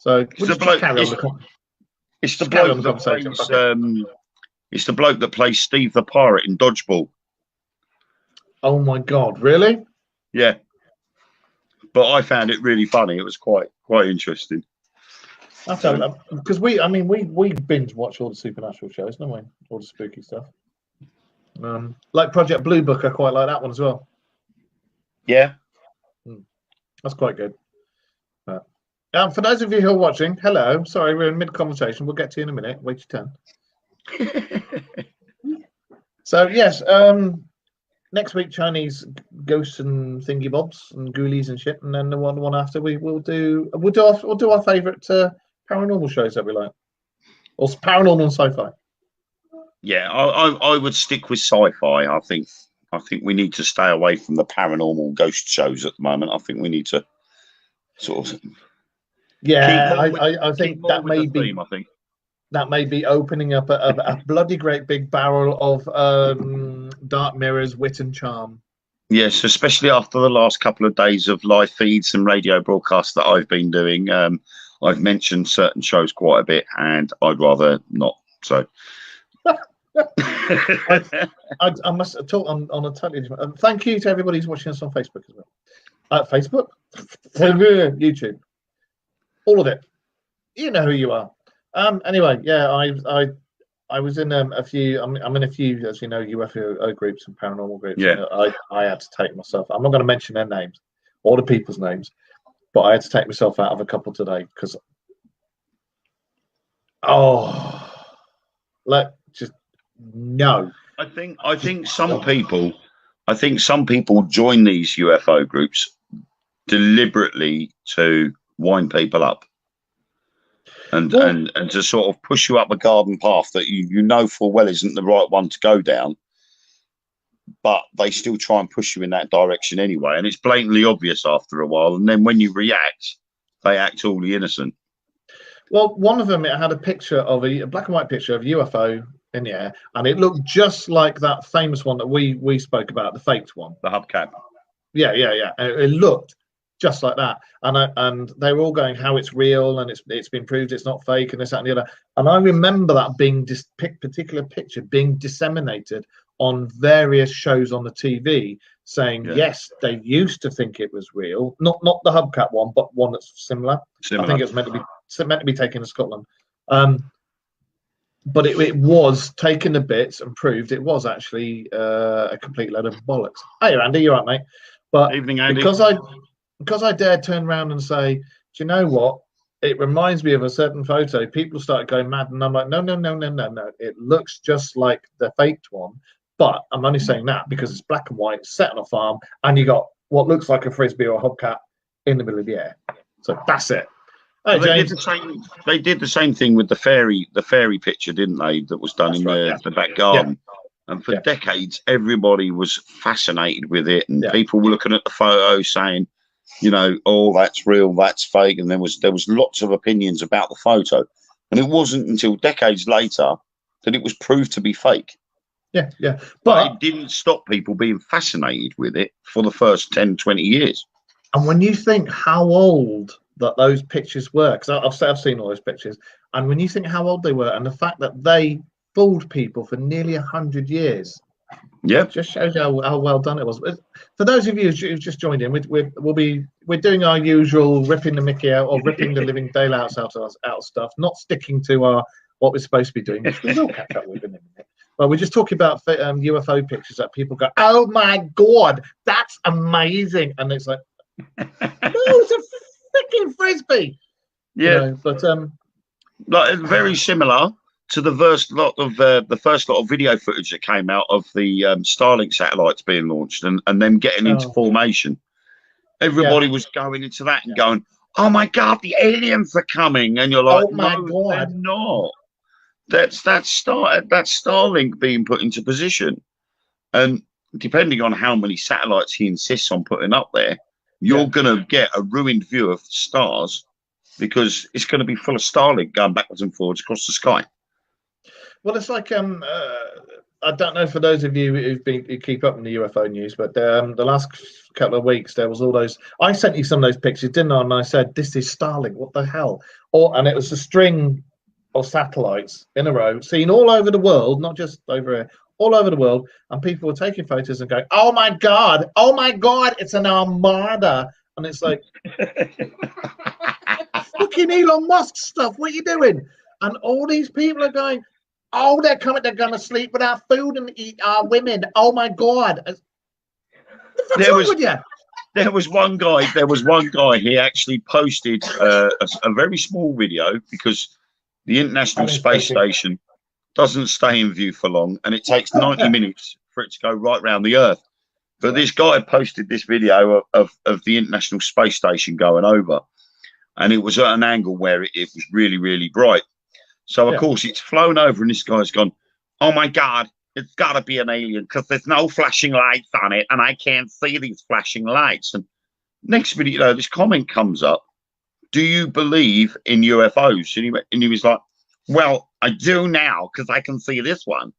So we'll just carry on it's the bloke that plays. It's the bloke that plays Steve the Pirate in Dodgeball. Oh my God! Really? Yeah. But I found it really funny. It was quite interesting. Because we binge watch all the supernatural shows, don't we? All the spooky stuff. Like Project Blue Book, I quite like that one as well. Yeah, that's quite good. For those of you who are watching, hello. Sorry, we're in mid-conversation. We'll get to you in a minute. Wait your turn. So yes, next week Chinese ghosts and thingy bobs and ghoulies and shit, and then the one after we'll do our favourite paranormal shows that we like, or paranormal and sci-fi. Yeah, I would stick with sci-fi. I think we need to stay away from the paranormal ghost shows at the moment. I think we need to sort of. Yeah, I think that may be. Theme, I think that may be opening up a bloody great big barrel of Dark Mirror's wit and charm. Yes, especially after the last couple of days of live feeds and radio broadcasts that I've been doing. I've mentioned certain shows quite a bit, and I'd rather not. So. I must talk on a totally different. Thank you to everybody who's watching us on Facebook as well. Facebook, YouTube, all of it. You know who you are. Anyway, yeah, I was in a few. I'm in a few, as you know, UFO groups and paranormal groups. Yeah. I had to take myself. I'm not going to mention their names, all the people's names, but I had to take myself out of a couple today because. No. I think some people join these UFO groups deliberately to wind people up and to sort of push you up a garden path that you know full well isn't the right one to go down, but they still try and push you in that direction anyway, and it's blatantly obvious after a while, and then when you react, they act wholly innocent. Well, one of them, it had a picture of a black and white picture of UFO in the air, and it looked just like that famous one that we spoke about, the faked one, the hubcap. Yeah. It looked just like that, and they were all going how it's real and it's been proved it's not fake and this, that, and the other. And I remember that being this particular picture being disseminated on various shows on the TV, saying yes, they used to think it was real, not the hubcap one, but one that's similar. I think it was meant to be taken to Scotland. But it was taken to bits and proved it was actually a complete load of bollocks. Hey, Andy, you're right, mate. But evening, Andy. Because I dared turn around and say, do you know what? It reminds me of a certain photo. People started going mad, and I'm like, no. It looks just like the faked one, but I'm only saying that because it's black and white, set on a farm, and you got what looks like a frisbee or a hubcap in the middle of the air. So that's it. Hey, they did the same thing with the fairy picture, didn't they? That was done the back garden. Yeah. And for decades, everybody was fascinated with it, and people were looking at the photo saying, you know, oh, that's real, that's fake, and there was lots of opinions about the photo, and it wasn't until decades later that it was proved to be fake. Yeah. But it didn't stop people being fascinated with it for the first 10, 20 years. And when you think how old that those pictures were, because I've seen all those pictures, and when you think how old they were, and the fact that they fooled people for nearly 100 years, just shows how well done it was. For those of you who've just joined in, we're doing our usual ripping the Mickey out or ripping the living daylights out of stuff, not sticking to what we're supposed to be doing, which we will catch up with in a minute. But we're just talking about UFO pictures that people go, oh my God, that's amazing, and it's like, no, it's a freaking frisbee. Yeah, you know, but like very similar to the first lot of video footage that came out of the Starlink satellites being launched and them getting into formation. Everybody was going into that and going, "Oh my God, the aliens are coming!" And you're like, "Oh my God, they're not." That's Starlink being put into position, and depending on how many satellites he insists on putting up there, you're going to get a ruined view of stars because it's going to be full of Starlink going backwards and forwards across the sky. Well, it's like I I don't know for those of you who keep up in the UFO news, but the last couple of weeks there was all those. I sent you some of those pictures, didn't I? And I said, "This is Starlink. What the hell?" And it was a string of satellites in a row, seen all over the world, not just over here, all over the world, and people were taking photos and going, "Oh my God! Oh my God! It's an armada!" And it's like, fucking Elon Musk stuff. What are you doing? And all these people are going, "Oh, they're coming. They're going to sleep with our food and eat our women. Oh my God!" What's wrong with you? There was one guy. He actually posted a very small video because the International Space Station doesn't stay in view for long, and it takes 90 minutes for it to go right round the Earth. But this guy posted this video of the International Space Station going over, and it was at an angle where it was really, really bright. So, of course, it's flown over, and this guy's gone, "Oh, my God, it's got to be an alien because there's no flashing lights on it, and I can't see these flashing lights." And next minute, this comment comes up, "Do you believe in UFOs?" And he was like, "Well, I do now because I can see this one."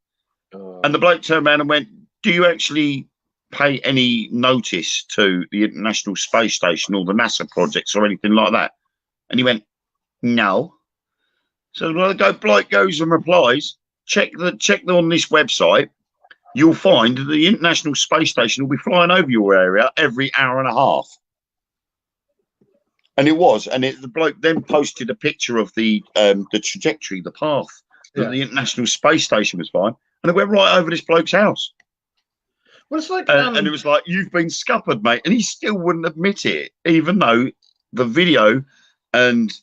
And the bloke turned around and went, "Do you actually pay any notice to the International Space Station or the NASA projects or anything like that?" And he went, "No." So the bloke goes and replies, check on this website. You'll find that the International Space Station will be flying over your area every hour and a half. And it was, and the bloke then posted a picture of the trajectory, the path that the International Space Station was flying, and it went right over this bloke's house. Well, it's like, and it was like, "You've been scuppered, mate," and he still wouldn't admit it, even though the video and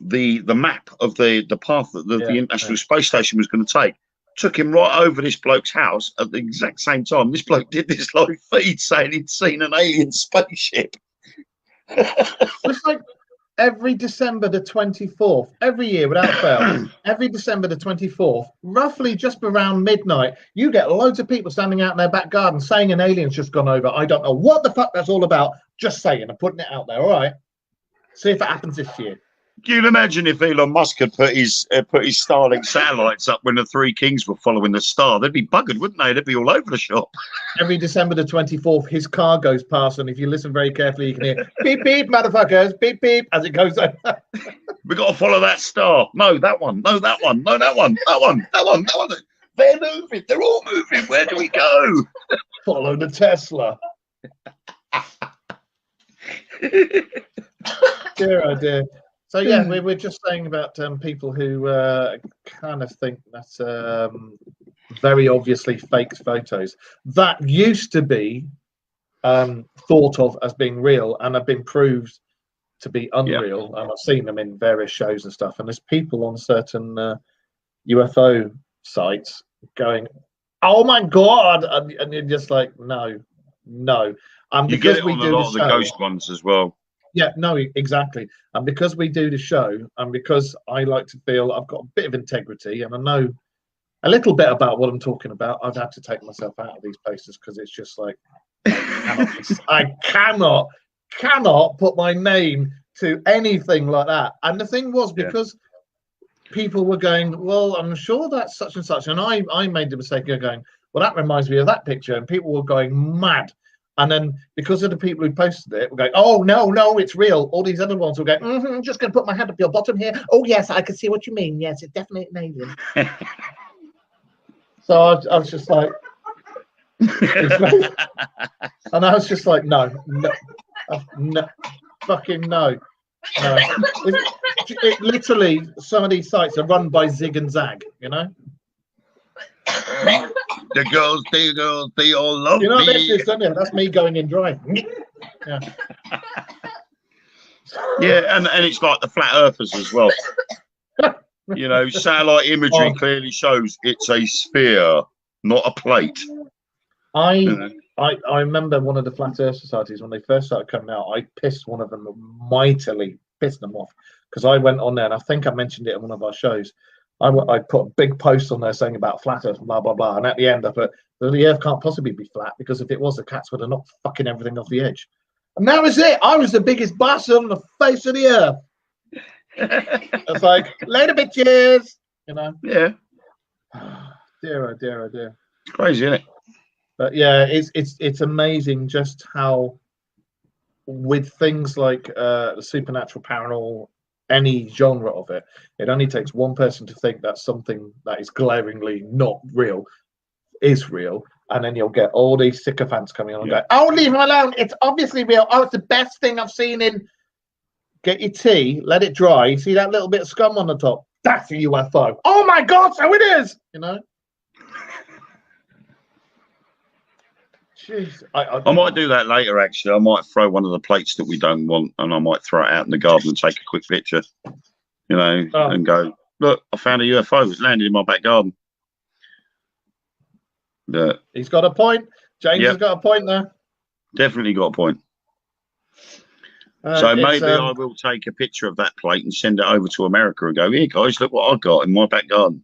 the map of the path that the International Space Station was going to take took him right over this bloke's house at the exact same time. This bloke did this live feed saying he'd seen an alien spaceship. It's like every December the 24th, every year without fail, every December the 24th, roughly just around midnight, you get loads of people standing out in their back garden saying an alien's just gone over. I don't know what the fuck that's all about. Just saying, I'm putting it out there. All right. See if it happens this year. Can you imagine if Elon Musk had put his Starlink satellites up when the Three Kings were following the star? They'd be buggered, wouldn't they? They'd be all over the shop. Every December the 24th, his car goes past, and if you listen very carefully, you can hear beep beep, motherfuckers, beep beep, as it goes over. We got to follow that star. No, that one. No, that one. No, that one. That one. That one. That one. They're moving. They're all moving. Where do we go? Follow the Tesla. Dear, oh dear. So yeah, we're just saying about people who kind of think that's very obviously fake photos that used to be thought of as being real and have been proved to be unreal. And I've seen them in various shows and stuff. And there's people on certain UFO sites going, "Oh my God!" and you're just like, no. You get it on a lot of the ghost ones as well. Yeah, no, exactly. And because we do the show, and because I like to feel I've got a bit of integrity and I know a little bit about what I'm talking about, I've had to take myself out of these places because it's just like I cannot put my name to anything like that. And the thing was, because people were going, "Well, I'm sure that's such and such," and I made the mistake of going, "Well, that reminds me of that picture," and people were going mad. And then because of the people who posted it, we're going, "Oh, no, it's real." All these other ones will go, "Just going to put my hand up your bottom here. Oh, yes, I can see what you mean. Yes, it's definitely an alien." So I was just like, and I was just like, no, fucking no. It literally, some of these sites are run by Zig and Zag, you know? The girls, they all love me. You know this is, don't you? That's me going in dry. Yeah. Yeah, and it's like the flat earthers as well. You know, satellite imagery clearly shows it's a sphere, not a plate. I remember one of the flat earth societies when they first started coming out. I pissed one of them mightily, pissed them off, because I went on there, and I think I mentioned it in one of our shows. I put a big post on there saying about flat earth, blah blah blah, and at the end I put, the earth can't possibly be flat, because if it was, the cats would have knocked fucking everything off the edge. And that was it. I was the biggest bastard on the face of the earth. It's like, later bitches, you know. Yeah. Dear, oh dear, oh dear. It's crazy, isn't it? But yeah, it's amazing just how, with things like the supernatural, paranormal, any genre of it, it only takes one person to think that something that is glaringly not real is real, and then you'll get all these sycophants coming on and go, "Oh, leave him alone! It's obviously real. Oh, it's the best thing I've seen in." Get your tea, let it dry. You see that little bit of scum on the top? That's a UFO. Oh my God, so it is. You know. Jeez, I might do that later. Actually, I might throw one of the plates that we don't want, and I might throw it out in the garden and take a quick picture. You know, and go, look, I found a UFO. It's landed in my back garden. Yeah. He's got a point. James has got a point there. Definitely got a point. So maybe I will take a picture of that plate and send it over to America and go, here, guys, look what I've got in my back garden.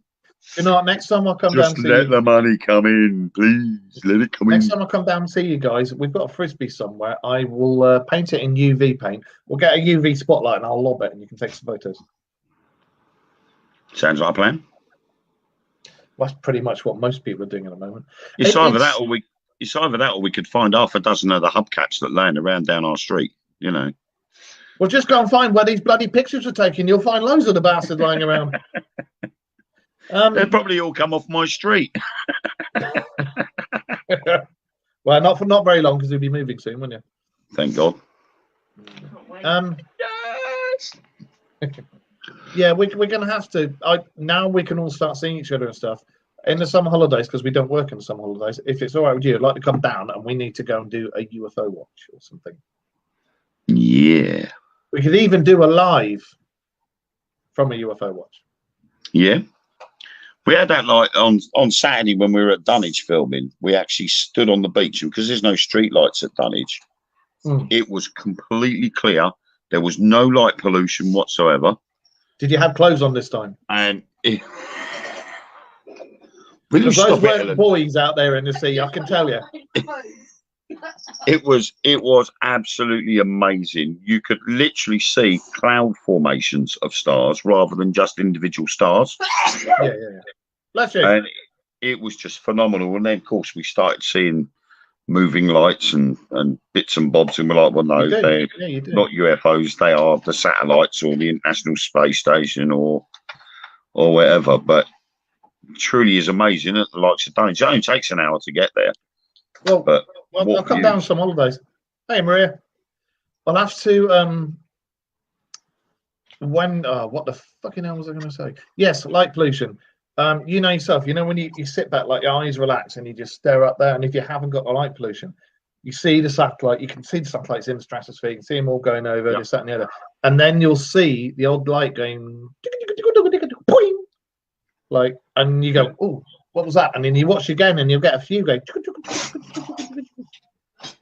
You know what? Next time I come down to see you. Just let the money come in, please. Let it come in. Next time I come down and see you guys, we've got a frisbee somewhere. I will paint it in UV paint. We'll get a UV spotlight and I'll lob it and you can take some photos. Sounds like a plan. Well, that's pretty much what most people are doing at the moment. It's either that or we could find half a dozen of the hubcaps that land around down our street, you know. Well, just go and find where these bloody pictures are taken. You'll find loads of the bastards lying around. They'll probably all come off my street. Well, not very long because we'll be moving soon, won't you? Thank God. Yes. Yeah, we're going to have to. Now we can all start seeing each other and stuff in the summer holidays because we don't work in the summer holidays. If it's all right with you, I'd like to come down and we need to go and do a UFO watch or something. Yeah. We could even do a live from a UFO watch. Yeah. We had that like on Saturday when we were at Dunwich filming. We actually stood on the beach, and because there's no street lights at Dunwich, it was completely clear. There was no light pollution whatsoever. Did you have clothes on this time? And those weren't boys out there in the sea, I can tell you. It was absolutely amazing. You could literally see cloud formations of stars rather than just individual stars. Yeah. Bless you. And it was just phenomenal. And then, of course, we started seeing moving lights and bits and bobs, and we're like, well, no, they're not UFOs. They are the satellites or the International Space Station or whatever. But truly is amazing at the likes of Dunwich. It only takes an hour to get there. Well, I'll come down some holidays. Hey, Maria. I'll have to what the fucking hell was I going to say? Yes, light pollution. You know yourself, you know when you sit back, like your eyes relax and you just stare up there, and if you haven't got the light pollution, you see the satellite, you can see the satellites in the stratosphere, you can see them all going over, this, that, and the other. And then you'll see the old light going, like, and you go, oh, what was that? And then you watch again and you'll get a few going,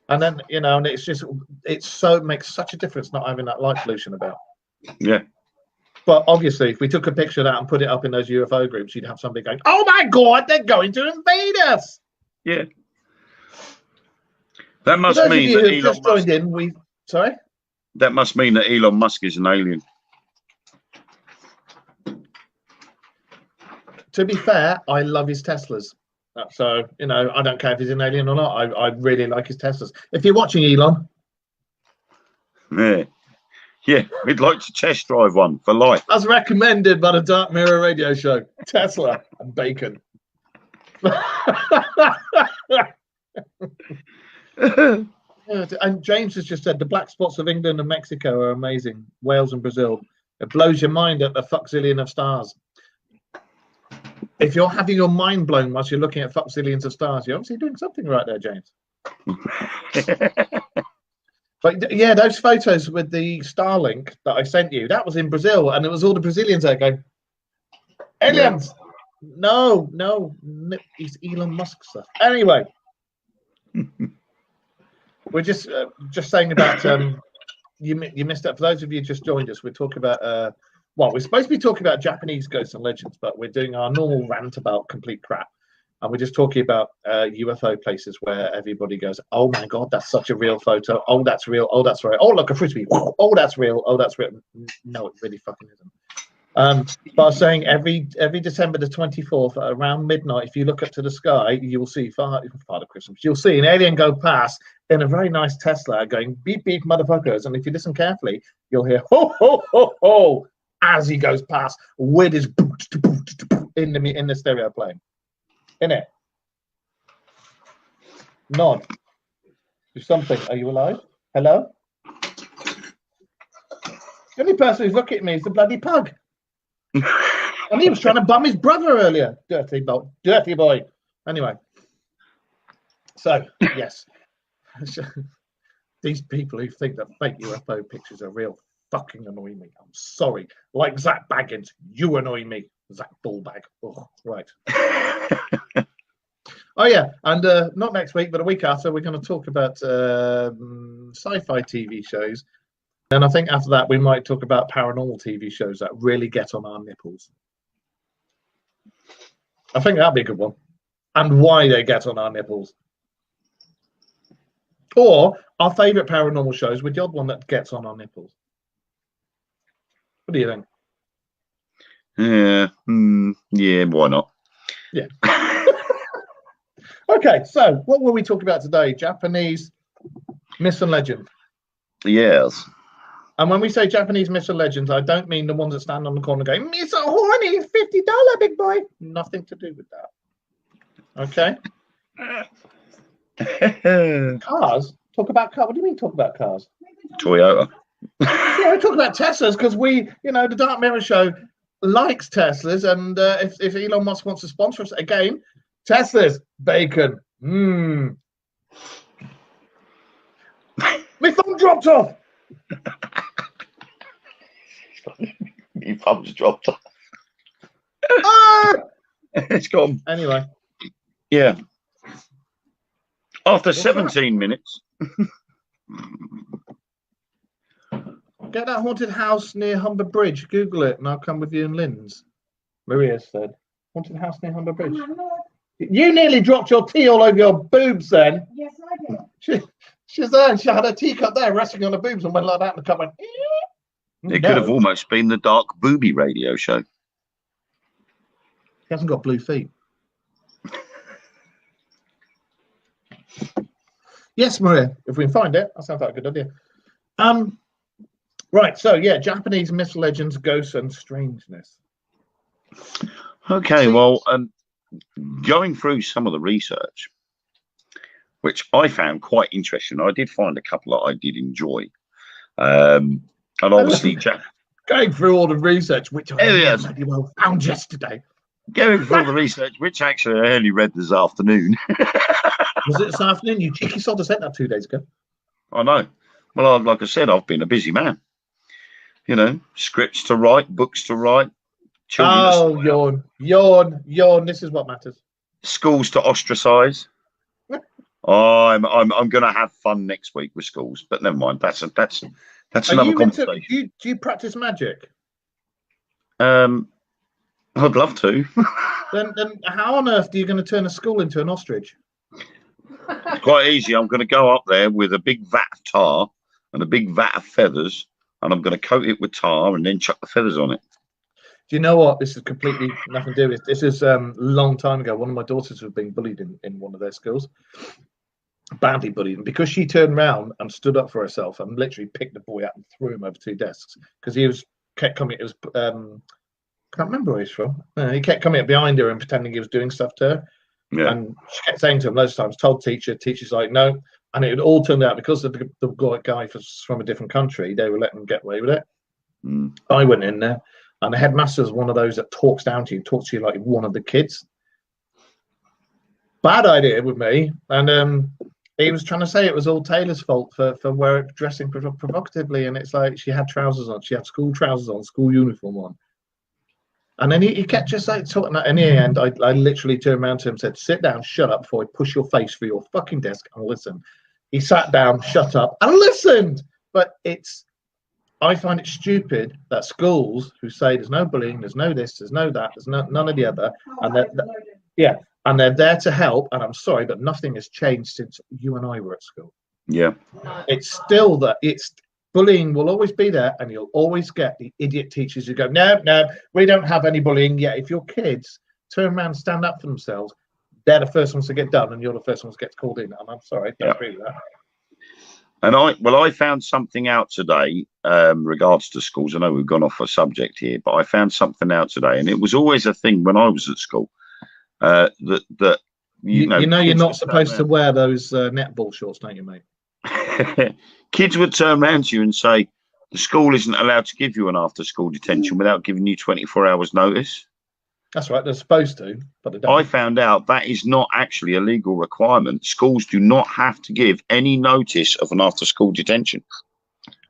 and then, you know, and it makes such a difference not having that light pollution about. Yeah. But obviously, if we took a picture of that and put it up in those UFO groups, you'd have somebody going, oh my God, they're going to invade us. Yeah. That must mean that Elon just joined in. Sorry? That must mean that Elon Musk is an alien. To be fair, I love his Teslas. So, you know, I don't care if he's an alien or not. I really like his Teslas. If you're watching, Elon. Yeah, we'd like to test drive one for life. As recommended by the Dark Mirror radio show. Tesla and bacon. And James has just said the black spots of England and Mexico are amazing. Wales and Brazil. It blows your mind at the fuckzillion of stars. If you're having your mind blown whilst you're looking at fuckzillions of stars, you're obviously doing something right there, James. But yeah, those photos with the Starlink that I sent you, that was in Brazil, and it was all the Brazilians there going, aliens! Yeah. No, it's Elon Musk stuff. Anyway, we're just saying about you missed out. For those of you who just joined us, we're talking about we're supposed to be talking about Japanese ghosts and legends, but we're doing our normal rant about complete crap. And we're just talking about UFO places where everybody goes, oh my God, that's such a real photo. Oh, that's real. Oh, that's right. Oh, look, a frisbee. Oh, that's real. Oh, that's real. No, it really fucking isn't. But I was saying every December the 24th at around midnight, if you look up to the sky, you will see Father Christmas. You'll see an alien go past in a very nice Tesla going beep beep motherfuckers. And if you listen carefully, you'll hear ho ho ho ho as he goes past with his in the stereo playing. In it. Nod. Do something. Are you alive? Hello? The only person who's looking at me is the bloody pug. And he was trying to bum his brother earlier. Dirty boy. Anyway. So, yes. These people who think that fake UFO pictures are real fucking annoy me. I'm sorry. Like Zach Baggins, you annoy me. Zach Bullbag. Oh, right. Oh, yeah. And not next week, but a week after, we're going to talk about sci-fi TV shows. And I think after that, we might talk about paranormal TV shows that really get on our nipples. I think that'd be a good one. And why they get on our nipples. Or our favourite paranormal shows with the odd one that gets on our nipples. What do you think? Yeah. Yeah, why not? Yeah. Okay, so what will we talk about today? Japanese myths and legends. Yes. And when we say Japanese myths and legends, I don't mean the ones that stand on the corner going, "Me so horny, $50, big boy." Nothing to do with that. Okay. Cars. Talk about cars. What do you mean talk about cars? Toyota. Yeah, we talk about Teslas because the Dark Mirror Show likes Teslas, and if Elon Musk wants to sponsor us again, Teslas, bacon. My phone dropped off. Your thumb's dropped off. Ah! It's gone. Anyway. Yeah. After 17 minutes. Get that haunted house near Humber Bridge. Google it, and I'll come with you and Lynn's. Maria said. Haunted house near Humber Bridge. You nearly dropped your tea all over your boobs then. Yes, I did. She's there, and she had her teacup there resting on her boobs and went like that, and the cup went. It could have almost been the Dark Booby radio show. He hasn't got blue feet. Yes, Maria, if we can find it, that sounds like a good idea. Right, so yeah, Japanese myths, legends, ghosts, and strangeness. Okay, well, going through some of the research, which I found quite interesting, I did find a couple that I did enjoy. And obviously, going through all the research, which I really well found yesterday. Going through the research, which actually I only read this afternoon. Was it this afternoon? You cheeky sod, I sent that 2 days ago. I know. Well, like I said, I've been a busy man. Scripts to write, books to write. Oh, yawn. This is what matters. Schools to ostracize. I'm going to have fun next week with schools, but never mind. That's another conversation. Do you practice magic? I'd love to. then how on earth are you going to turn a school into an ostrich? It's quite easy. I'm going to go up there with a big vat of tar and a big vat of feathers, and I'm going to coat it with tar and then chuck the feathers on it. Do you know what? This is completely nothing to do with this. Is a long time ago. One of my daughters was being bullied in one of their schools. Badly bullied, and because she turned around and stood up for herself and literally picked the boy up and threw him over 2 desks because he kept coming. It was can't remember where he's from. He kept coming up behind her and pretending he was doing stuff to her. Yeah. And she kept saying to him loads of times, told teacher's like, no. And it all turned out because the guy was from a different country, they were letting him get away with it. I went in there, and the headmaster is one of those that talks down to you, talks to you like one of the kids. Bad idea with me. And he was trying to say it was all Taylor's fault for dressing provocatively. And it's like she had trousers on. She had school trousers on, school uniform on. And then he kept just like talking. In the end, I literally turned around to him and said, sit down, shut up before I push your face through your fucking desk and listen. He sat down, shut up, and listened. But I find it stupid that schools who say there's no bullying, there's no this, there's no that, there's none of the other, and they're there to help. And I'm sorry, but nothing has changed since you and I were at school. Yeah. It's still that bullying will always be there, and you'll always get the idiot teachers who go, no, we don't have any bullying yet. If your kids turn around and stand up for themselves, they're the first ones to get done, and you're the first ones to get called in. And I'm sorry, I don't agree with that. And I found something out today, regards to schools. I know we've gone off a subject here, but I found something out today, and it was always a thing when I was at school. That you know you're not supposed to wear those netball shorts, don't you, mate? Kids would turn around to you and say, the school isn't allowed to give you an after-school detention without giving you 24 hours notice. That's right, they're supposed to, but they don't. I found out that is not actually a legal requirement. Schools do not have to give any notice of an after-school detention,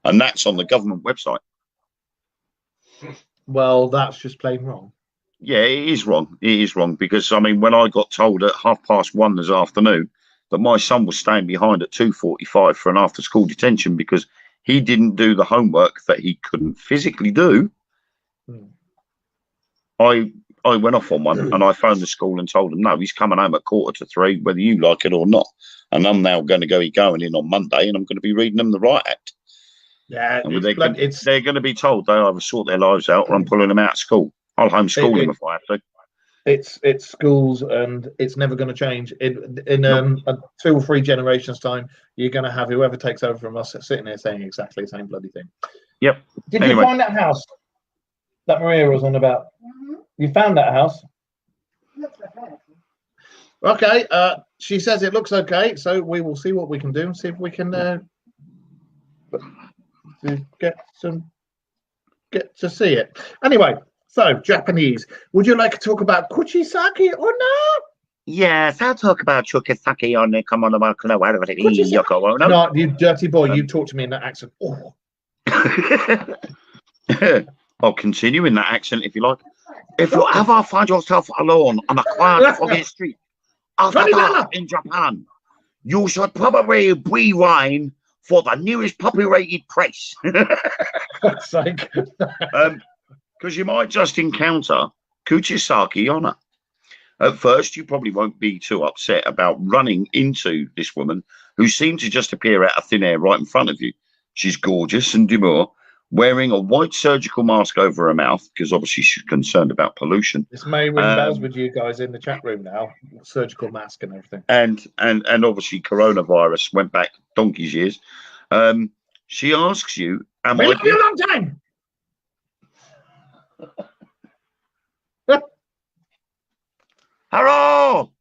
and that's on the government website. Well, that's just plain wrong. Yeah, it is wrong. It is wrong because, I mean, when I got told at 1:30 this afternoon that my son was staying behind at 2:45 for an after-school detention because he didn't do the homework that he couldn't physically do, I went off on one and I phoned the school and told them, no, he's coming home at 2:45, whether you like it or not. And I'm now going to be going in on Monday and I'm going to be reading them the Right Act. Yeah, and they're going to be told they either sort their lives out or I'm pulling them out of school. I'll homeschool them if I have to. It's schools, and it's never going to change. In 2 or 3 generations' time, you're going to have whoever takes over from us sitting there saying exactly the same bloody thing. Yep. Did you find that house that Maria was on about? You found that house? Okay. She says it looks okay, so we will see what we can do and see if we can get to see it. Anyway. So, Japanese, would you like to talk about kuchisake or no? Yes, I'll talk about chukisake on the come on about Yoko. No, you dirty boy, you talk to me in that accent. Oh. I'll continue in that accent if you like. If you ever find yourself alone on a quiet, foggy street in Japan, you should probably rewind for the nearest puppy-rated press. God's sake. Because you might just encounter kuchisake onna. At first, you probably won't be too upset about running into this woman who seemed to just appear out of thin air right in front of you. She's gorgeous and demure, wearing a white surgical mask over her mouth because obviously she's concerned about pollution. This may ring bells with you guys in the chat room now. Surgical mask and everything. And obviously coronavirus went back donkey's years. She asks you, "Am I?" Been a long time. Hello.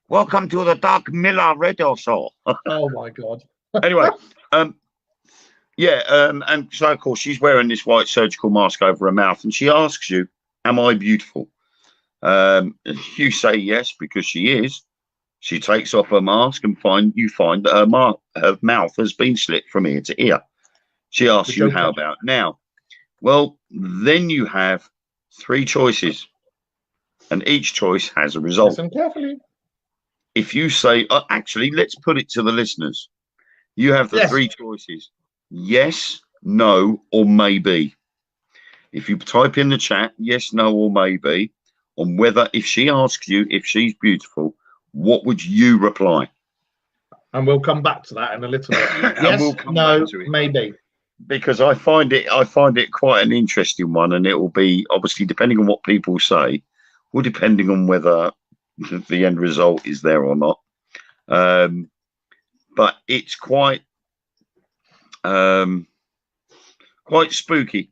Welcome to the Doug Miller Radio Show. Oh my God. Anyway, and so of course she's wearing this white surgical mask over her mouth, and she asks you, "Am I beautiful?" You say yes because she is. She takes off her mask and you find that her mouth has been slit from ear to ear. She asks you, "How about now?" Well, then you have 3 choices, and each choice has a result. Listen carefully. If you say, actually, let's put it to the listeners. You have the 3 choices: yes, no, or maybe. If you type in the chat, yes, no, or maybe, on whether, if she asks you if she's beautiful, what would you reply? And we'll come back to that in a little bit. Yes, no, maybe. Because I find it quite an interesting one, and it will be obviously depending on what people say, or depending on whether the end result is there or not. But it's quite spooky,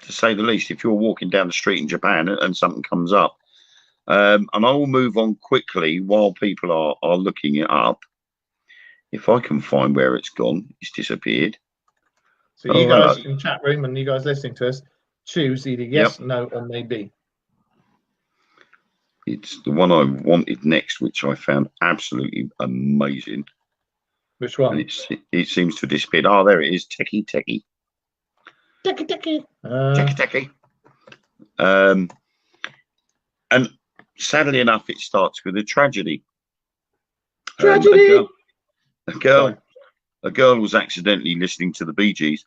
to say the least, if you're walking down the street in Japan and something comes up. And I will move on quickly while people are looking it up. If I can find where it's gone, it's disappeared. So you guys in chat room and you guys listening to us, choose either yes, no, or maybe. It's the one I wanted next, which I found absolutely amazing. Which one? And it seems to have disappeared. Oh, there it is. Techie. Techie. Techie. And sadly enough, it starts with a tragedy. Tragedy. A girl was accidentally listening to the Bee Gees.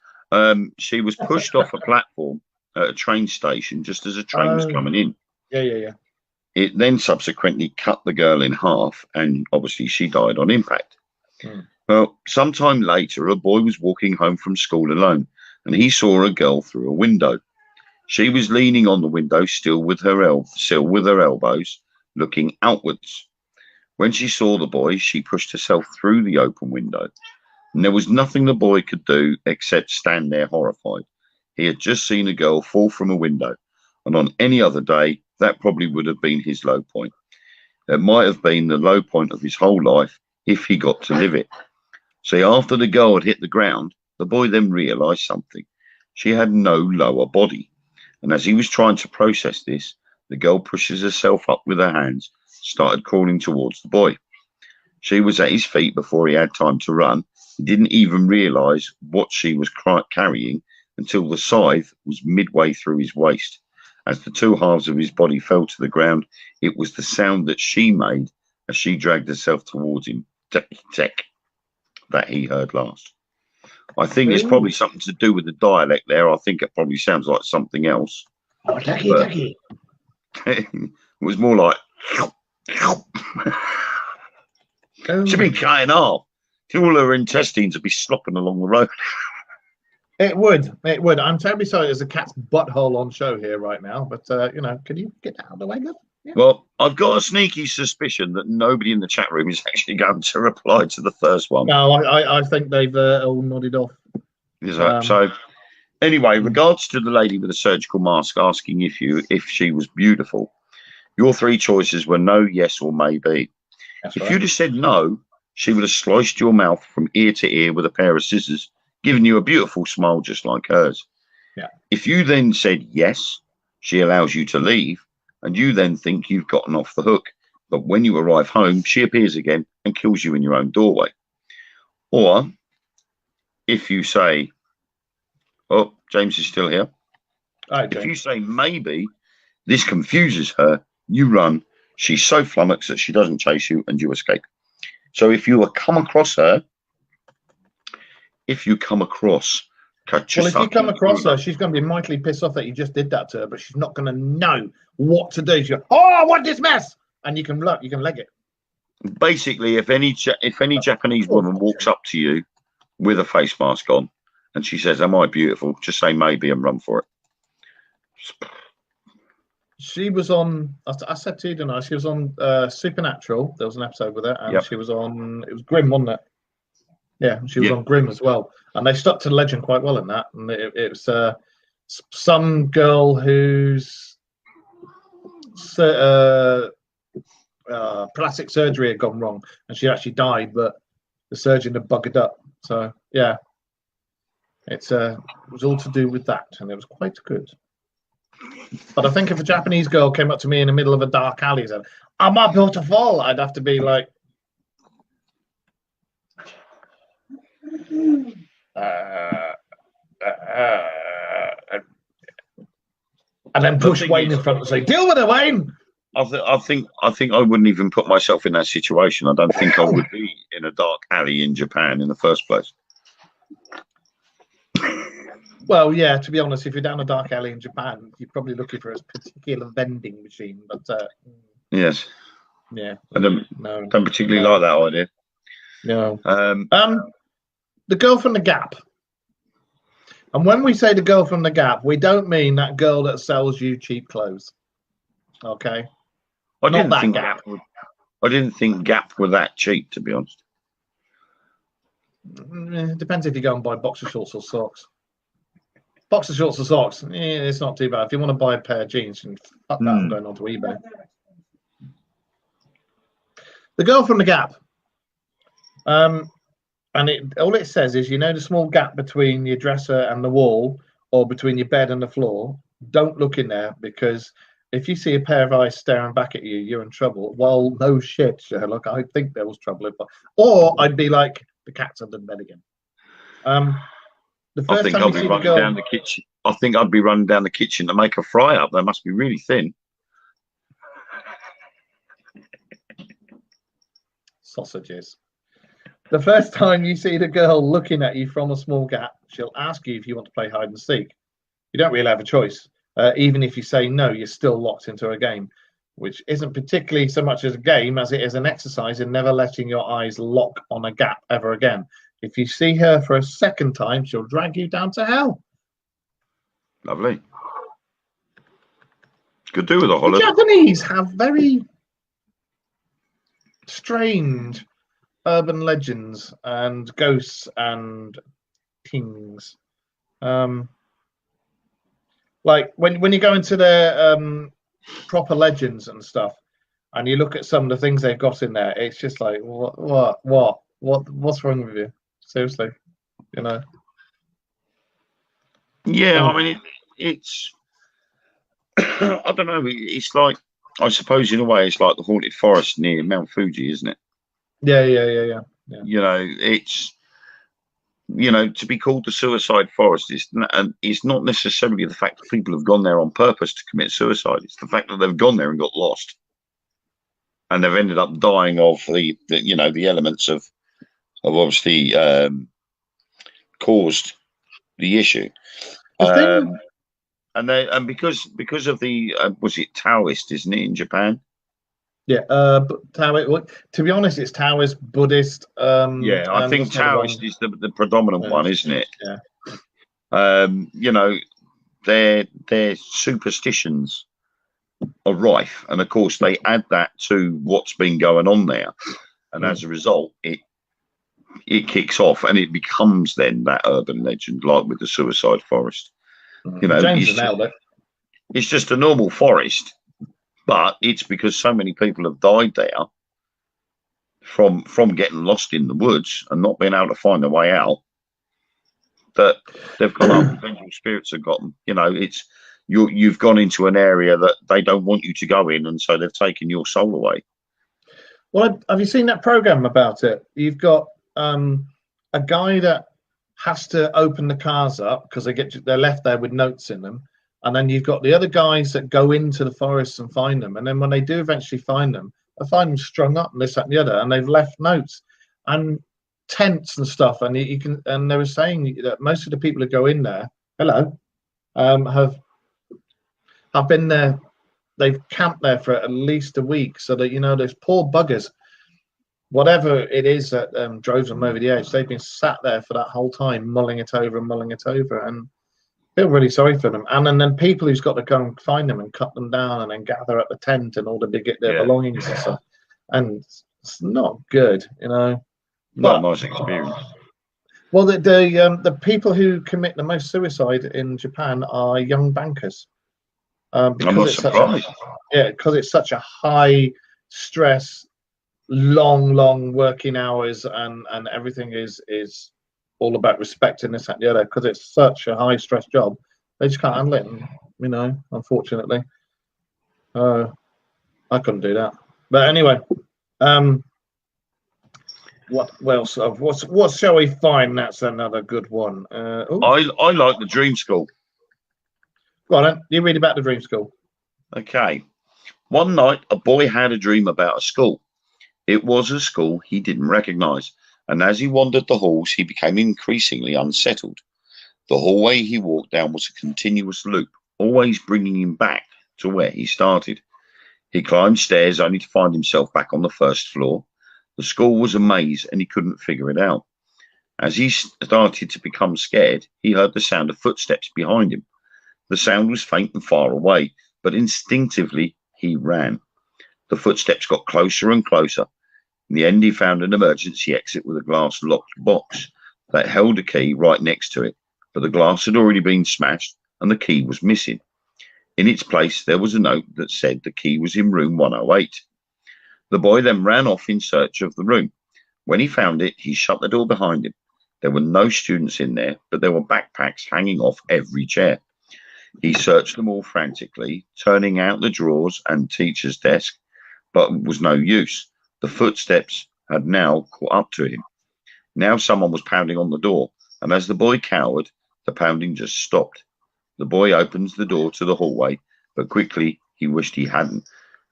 She was pushed off a platform at a train station just as a train was coming in. Yeah. It then subsequently cut the girl in half, and obviously she died on impact. Well, sometime later, a boy was walking home from school alone, and he saw a girl through a window. She was leaning on the window, still with her elbows, looking outwards. When she saw the boy, she pushed herself through the open window, and there was nothing the boy could do except stand there horrified. He had just seen a girl fall from a window, and on any other day, that probably would have been his low point. It might have been the low point of his whole life if he got to live it. See, after the girl had hit the ground, the boy then realised something. She had no lower body. And as he was trying to process this, the girl pushes herself up with her hands, started crawling towards the boy. She was at his feet before he had time to run. He didn't even realise what she was carrying until the scythe was midway through his waist. As the two halves of his body fell to the ground, it was the sound that she made as she dragged herself towards him, tick, that he heard last. I think it's probably something to do with the dialect there. I think it probably sounds like something else. Oh, ducky. It was more like... She'd been cutting off. All her intestines would be slopping along the road. It would. I'm terribly sorry there's a cat's butthole on show here right now, but, can you get out of the way, love? Yeah. Well, I've got a sneaky suspicion that nobody in the chat room is actually going to reply to the first one. No, I think they've all nodded off. So, anyway, regards to the lady with the surgical mask asking if she was beautiful, your three choices were no, yes, or maybe. If you'd have said no, she would have sliced your mouth from ear to ear with a pair of scissors, giving you a beautiful smile just like hers. Yeah. If you then said yes, she allows you to leave, and you then think you've gotten off the hook. But when you arrive home, she appears again and kills you in your own doorway. Or if you say, oh, James is still here. Hi, if you say maybe, this confuses her, you run. She's so flummoxed that she doesn't chase you and you escape. So if you come across her, if you come across her, she's going to be mightily pissed off that you just did that to her, but she's not going to know what to do. She's going, oh, I want this mess, and you can leg it. Basically, if any Japanese woman walks up to you with a face mask on and she says, "Am I beautiful?" just say maybe and run for it. She was on. I said to you, didn't I? She was on Supernatural. There was an episode with her, and she was on. It was Grimm, wasn't it? Yeah, she was on Grimm as well, and they stuck to the legend quite well in that. And it was some girl whose plastic surgery had gone wrong, and she actually died, but the surgeon had buggered up. So yeah, it was all to do with that, and it was quite good. But I think if a Japanese girl came up to me in the middle of a dark alley and said, "Am I beautiful?" I'd have to be like, and then push Wayne in front and say, "Deal with it, Wayne." I think I wouldn't even put myself in that situation. I don't think I would be in a dark alley in Japan in the first place. Well, yeah, to be honest, if you're down a dark alley in Japan, you're probably looking for a particular vending machine. But yes, yeah, I don't particularly like that idea. No. The girl from the Gap. And when we say the girl from the Gap, we don't mean that girl that sells you cheap clothes. Okay. I didn't think Gap were that cheap, to be honest. It depends if you go and buy boxer shorts or socks. Boxer shorts or socks, it's not too bad. If you want to buy a pair of jeans, and fuck that, I'm going onto eBay. The girl from the Gap. And all it says is, the small gap between your dresser and the wall, or between your bed and the floor. Don't look in there, because if you see a pair of eyes staring back at you, you're in trouble. Well, no shit, Sherlock. I think there was trouble. Or I'd be like, the cat's under the bed again. The first time you see the girl down the kitchen. I think I'd be running down the kitchen to make a fry up. They must be really thin. Sausages. The first time you see the girl looking at you from a small gap, she'll ask you if you want to play hide and seek. You don't really have a choice. Even if you say no, you're still locked into a game. which isn't particularly so much as a game as it is an exercise in never letting your eyes lock on a gap ever again. If you see her for a second time, she'll drag you down to hell. Lovely. Could do with a The holiday. Japanese have very strange urban legends and ghosts and things. Like when you go into their proper legends and stuff, and you look at some of the things they've got in there, it's just like, what's wrong with you? Seriously, you know? Yeah, I mean, it's I don't know. It's like, I suppose in a way, it's like the haunted forest near Mount Fuji, isn't it? Yeah. You know, it's, you know, to be called the suicide forest is not necessarily the fact that people have gone there on purpose to commit suicide. It's the fact that they've gone there and got lost, and they've ended up dying of the you know, the elements of obviously caused the issue. And because of the was it Taoist, isn't it, in Japan? Yeah, Taoist. To be honest, it's Taoist, Buddhist. Yeah, I think Taoist is the predominant one, isn't it? Yeah. You know, their superstitions are rife, and of course they add that to what's been going on there, and as a result, it kicks off, and it becomes then that urban legend, like with the suicide forest. You know, it's just a normal forest, but it's because so many people have died there from getting lost in the woods and not being able to find their way out, that they've gone up. Vengeful spirits have got them. You know, it's you've gone into an area that they don't want you to go in, and so they've taken your soul away. Well, have you seen that program about it? You've got a guy that has to open the cars up because they're left there with notes in them, and then you've got the other guys that go into the forest and find them, and then when they do eventually find them, they find them strung up and this, that, and the other, and they've left notes and tents and stuff, and you can. And they were saying that most of the people who go in there, have been there. They've camped there for at least a week, so that, you know, those poor buggers, whatever it is that drove them over the edge, they've been sat there for that whole time, mulling it over, and feel really sorry for them. And then people who's got to go and find them and cut them down and then gather up the tent and all the big their belongings and stuff. And it's not good, you know. Not a nice experience. Well, the people who commit the most suicide in Japan are young bankers. Because I'm not surprised. Because it's such a high stress, long working hours, and everything is all about respecting this, that, and the other. Because it's such a high stress job, they just can't handle it. You know, unfortunately, I couldn't do that. But anyway, what else? What shall we find? That's another good one. I like the Dream School. Go on, then. You read about the Dream School. Okay. One night, a boy had a dream about a school. It was a school he didn't recognize, and as he wandered the halls, he became increasingly unsettled. The hallway he walked down was a continuous loop, always bringing him back to where he started. He climbed stairs only to find himself back on the first floor. The school was a maze, and he couldn't figure it out. As he started to become scared, he heard the sound of footsteps behind him. The sound was faint and far away, but instinctively he ran. The footsteps got closer and closer. In the end, he found an emergency exit with a glass locked box that held a key right next to it, but the glass had already been smashed and the key was missing. In its place, there was a note that said the key was in room 108. The boy then ran off in search of the room. When he found it, he shut the door behind him. There were no students in there, but there were backpacks hanging off every chair. He searched them all frantically, turning out the drawers and teacher's desk, but it was no use. The footsteps had now caught up to him. Now someone was pounding on the door, and as the boy cowered, the pounding just stopped. The boy opens the door to the hallway, but quickly he wished he hadn't.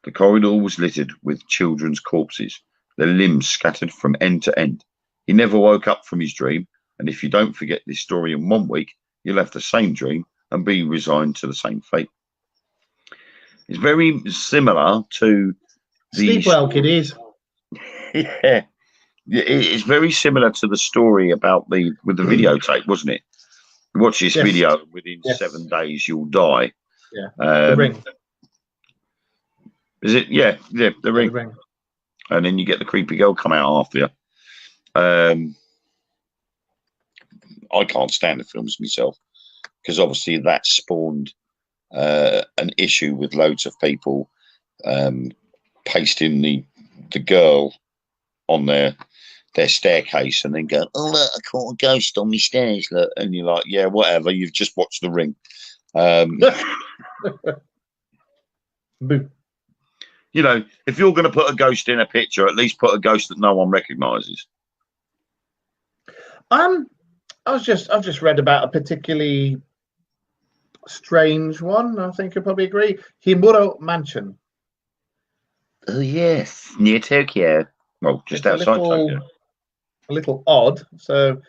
The corridor was littered with children's corpses, their limbs scattered from end to end. He never woke up from his dream, and if you don't forget this story in 1 week, you'll have the same dream and be resigned to the same fate. It's very similar to the Sleep well, kiddies. yeah. It's very similar to the story about the videotape, wasn't it? You watch this Yes. video, within Yes. 7 days you'll die. Yeah. The Ring. Is it? Yeah, the Ring. The Ring. And then you get the creepy girl come out after you. I can't stand the films myself because obviously that spawned an issue with loads of people pasting the girl on their staircase and then going, oh look, I caught a ghost on my stairs, look. And you're like, yeah, whatever, you've just watched The Ring. You know, if you're going to put a ghost in a picture, at least put a ghost that no one recognizes. I've just read about a particularly strange one. I think you'll probably agree. Himuro Mansion. Oh yes, near Tokyo. Well, just outside Tokyo. A little odd. So,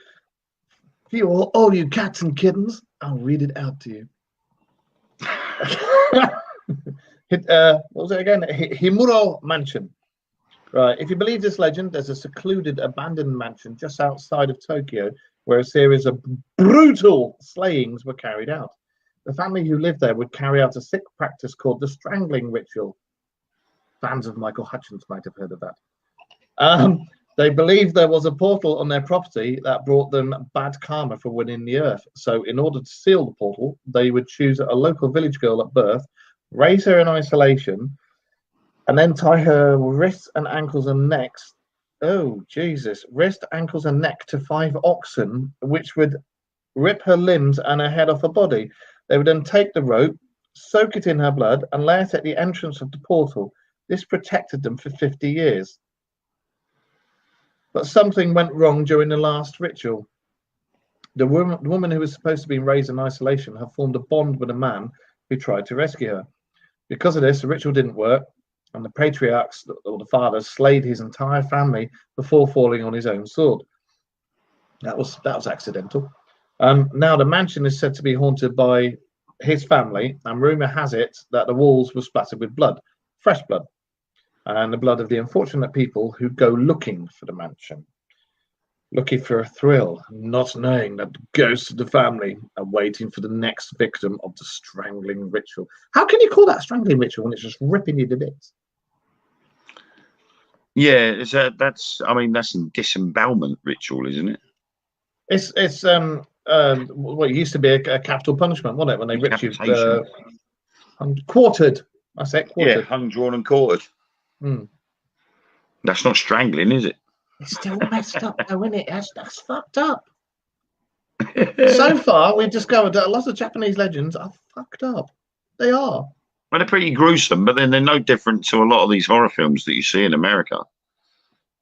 all you cats and kittens, I'll read it out to you. What was it again? Himuro Mansion. Right. If you believe this legend, there's a secluded, abandoned mansion just outside of Tokyo where a series of brutal slayings were carried out. The family who lived there would carry out a sick practice called the strangling ritual. Fans of Michael Hutchins might have heard of that. They believed there was a portal on their property that brought them bad karma for winning the earth. So in order to seal the portal, they would choose a local village girl at birth, raise her in isolation, and then tie her wrists and ankles and necks. Oh, Jesus. Wrist, ankles, and neck to 5 oxen, which would rip her limbs and her head off her body. They would then take the rope, soak it in her blood, and lay it at the entrance of the portal. This protected them for 50 years. But something went wrong during the last ritual. The woman who was supposed to be raised in isolation had formed a bond with a man who tried to rescue her. Because of this, the ritual didn't work, and the patriarchs, or the fathers, slayed his entire family before falling on his own sword. That was accidental. Now the mansion is said to be haunted by his family, and rumor has it that the walls were splattered with blood, fresh blood, and the blood of the unfortunate people who go looking for the mansion, looking for a thrill, not knowing that the ghosts of the family are waiting for the next victim of the strangling ritual. How can you call that strangling ritual when it's just ripping you to bits? Yeah, that's a disembowelment ritual, isn't it? It's what used to be a capital punishment, wasn't it? When they ripped you quartered. I said quartered. Yeah, hung, drawn, and quartered. That's not strangling, is it? It's still messed up, though, isn't it? That's fucked up. So far, we've discovered that a lot of Japanese legends are fucked up. They are. Well, they're pretty gruesome, but then they're no different to a lot of these horror films that you see in America.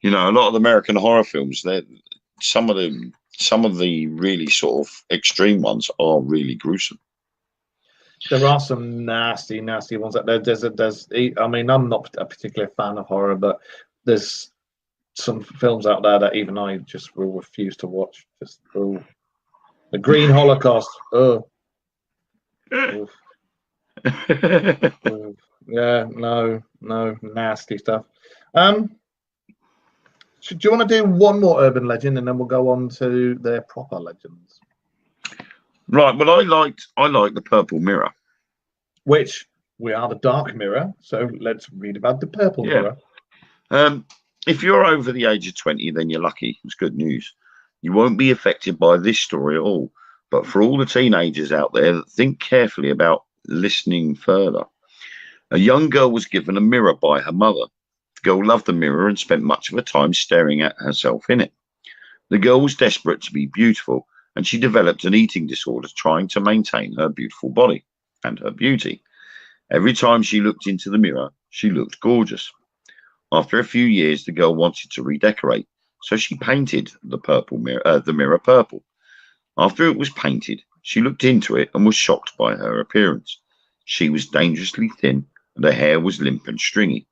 You know, a lot of the American horror films, some of the really sort of extreme ones are really gruesome. There are some nasty ones out there. I mean, I'm not a particular fan of horror, but there's some films out there that even I just will refuse to watch. Just the Green Holocaust. Yeah, no, nasty stuff. Do you want to do one more urban legend and then we'll go on to their proper legends? Right. Well, I like the Purple Mirror, which we are the Dark Mirror. So let's read about the Purple Mirror. If you're over the age of 20, then you're lucky. It's good news. You won't be affected by this story at all. But for all the teenagers out there that think carefully about listening further, a young girl was given a mirror by her mother. The girl loved the mirror and spent much of her time staring at herself in it. The girl was desperate to be beautiful, and she developed an eating disorder trying to maintain her beautiful body and her beauty. Every time she looked into the mirror, she looked gorgeous. After a few years, the girl wanted to redecorate, so she painted the mirror purple. After it was painted, she looked into it and was shocked by her appearance. She was dangerously thin, and her hair was limp and stringy.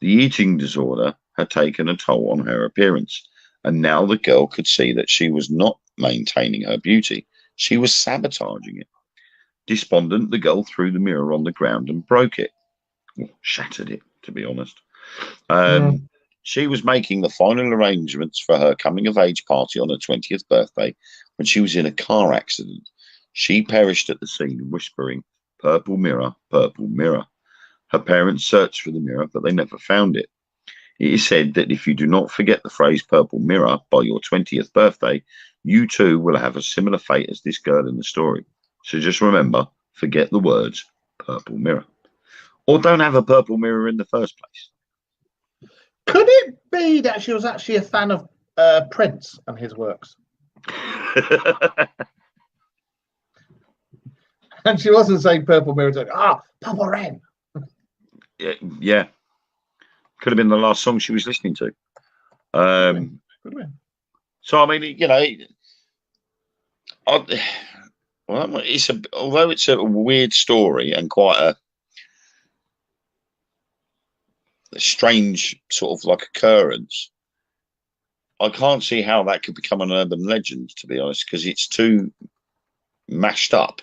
The eating disorder had taken a toll on her appearance, and now the girl could see that she was not maintaining her beauty. She was sabotaging it. Despondent, the girl threw the mirror on the ground and broke it. Well, shattered it, to be honest. Mm. She was making the final arrangements for her coming of age party on her 20th birthday when she was in a car accident. She perished at the scene, whispering, "Purple mirror, purple mirror." Her parents searched for the mirror, but they never found it. It is said that if you do not forget the phrase "purple mirror" by your 20th birthday, you too will have a similar fate as this girl in the story. So just remember, forget the words "purple mirror." Or don't have a purple mirror in the first place. Could it be that she was actually a fan of Prince and his works? And she wasn't saying purple mirror, like, purple rain. Yeah. Could have been the last song she was listening to. Could have been. So, I mean, although it's a weird story and quite a strange sort of like occurrence, I can't see how that could become an urban legend, to be honest, because it's too mashed up.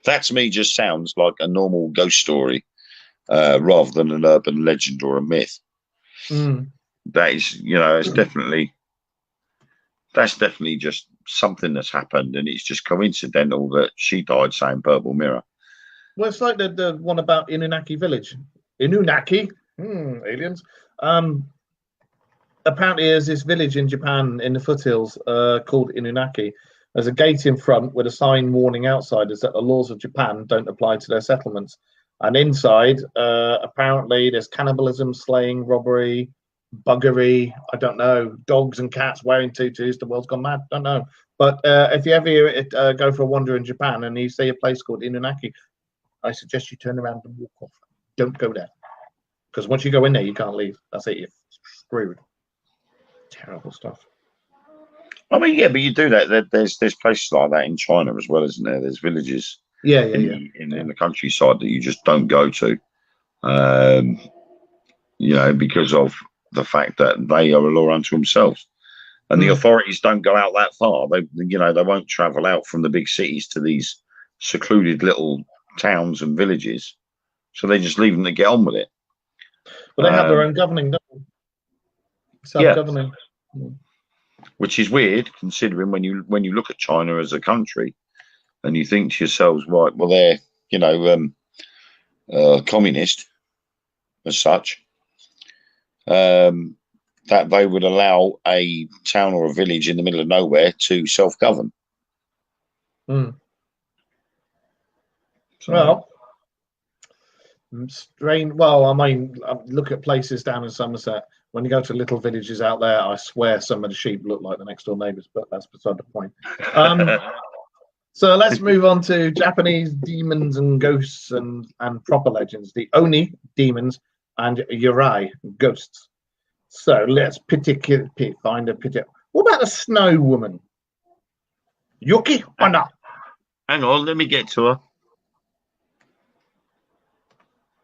That to me just sounds like a normal ghost story rather than an urban legend or a myth. That is, that's definitely just something that's happened, and it's just coincidental that she died saying "purple mirror." Well, it's like the one about Inunaki Village. Inunaki, aliens. Apparently, there's this village in Japan in the foothills called Inunaki. There's a gate in front with a sign warning outsiders that the laws of Japan don't apply to their settlements. And inside, apparently, there's cannibalism, slaying, robbery, buggery. I don't know. Dogs and cats wearing tutus. The world's gone mad. Don't know. But if you ever go for a wander in Japan and you see a place called Inunaki, I suggest you turn around and walk off. Don't go there. Because once you go in there, you can't leave. That's it. You're screwed. Terrible stuff. I mean, yeah, but you do that. There's places like that in China as well, isn't there? There's villages in the countryside that you just don't go to, because of the fact that they are a law unto themselves. And the authorities don't go out that far. They won't travel out from the big cities to these secluded little towns and villages. So they just leave them to get on with it. But they have their own governing, don't they? Self-governing. Yeah. Which is weird, considering when you look at China as a country, and you think to yourselves, right, well, they're communist as such, that they would allow a town or a village in the middle of nowhere to self-govern. So, well, strange. Well, I mean, look at places down in Somerset. When you go to little villages out there, I swear some of the sheep look like the next door neighbours, but that's beside the point. So let's move on to Japanese demons and ghosts and proper legends. The Oni, demons, and Yurai, ghosts. So let's find a picture. What about the Snow Woman? Yuki Onna. Hang on, let me get to her.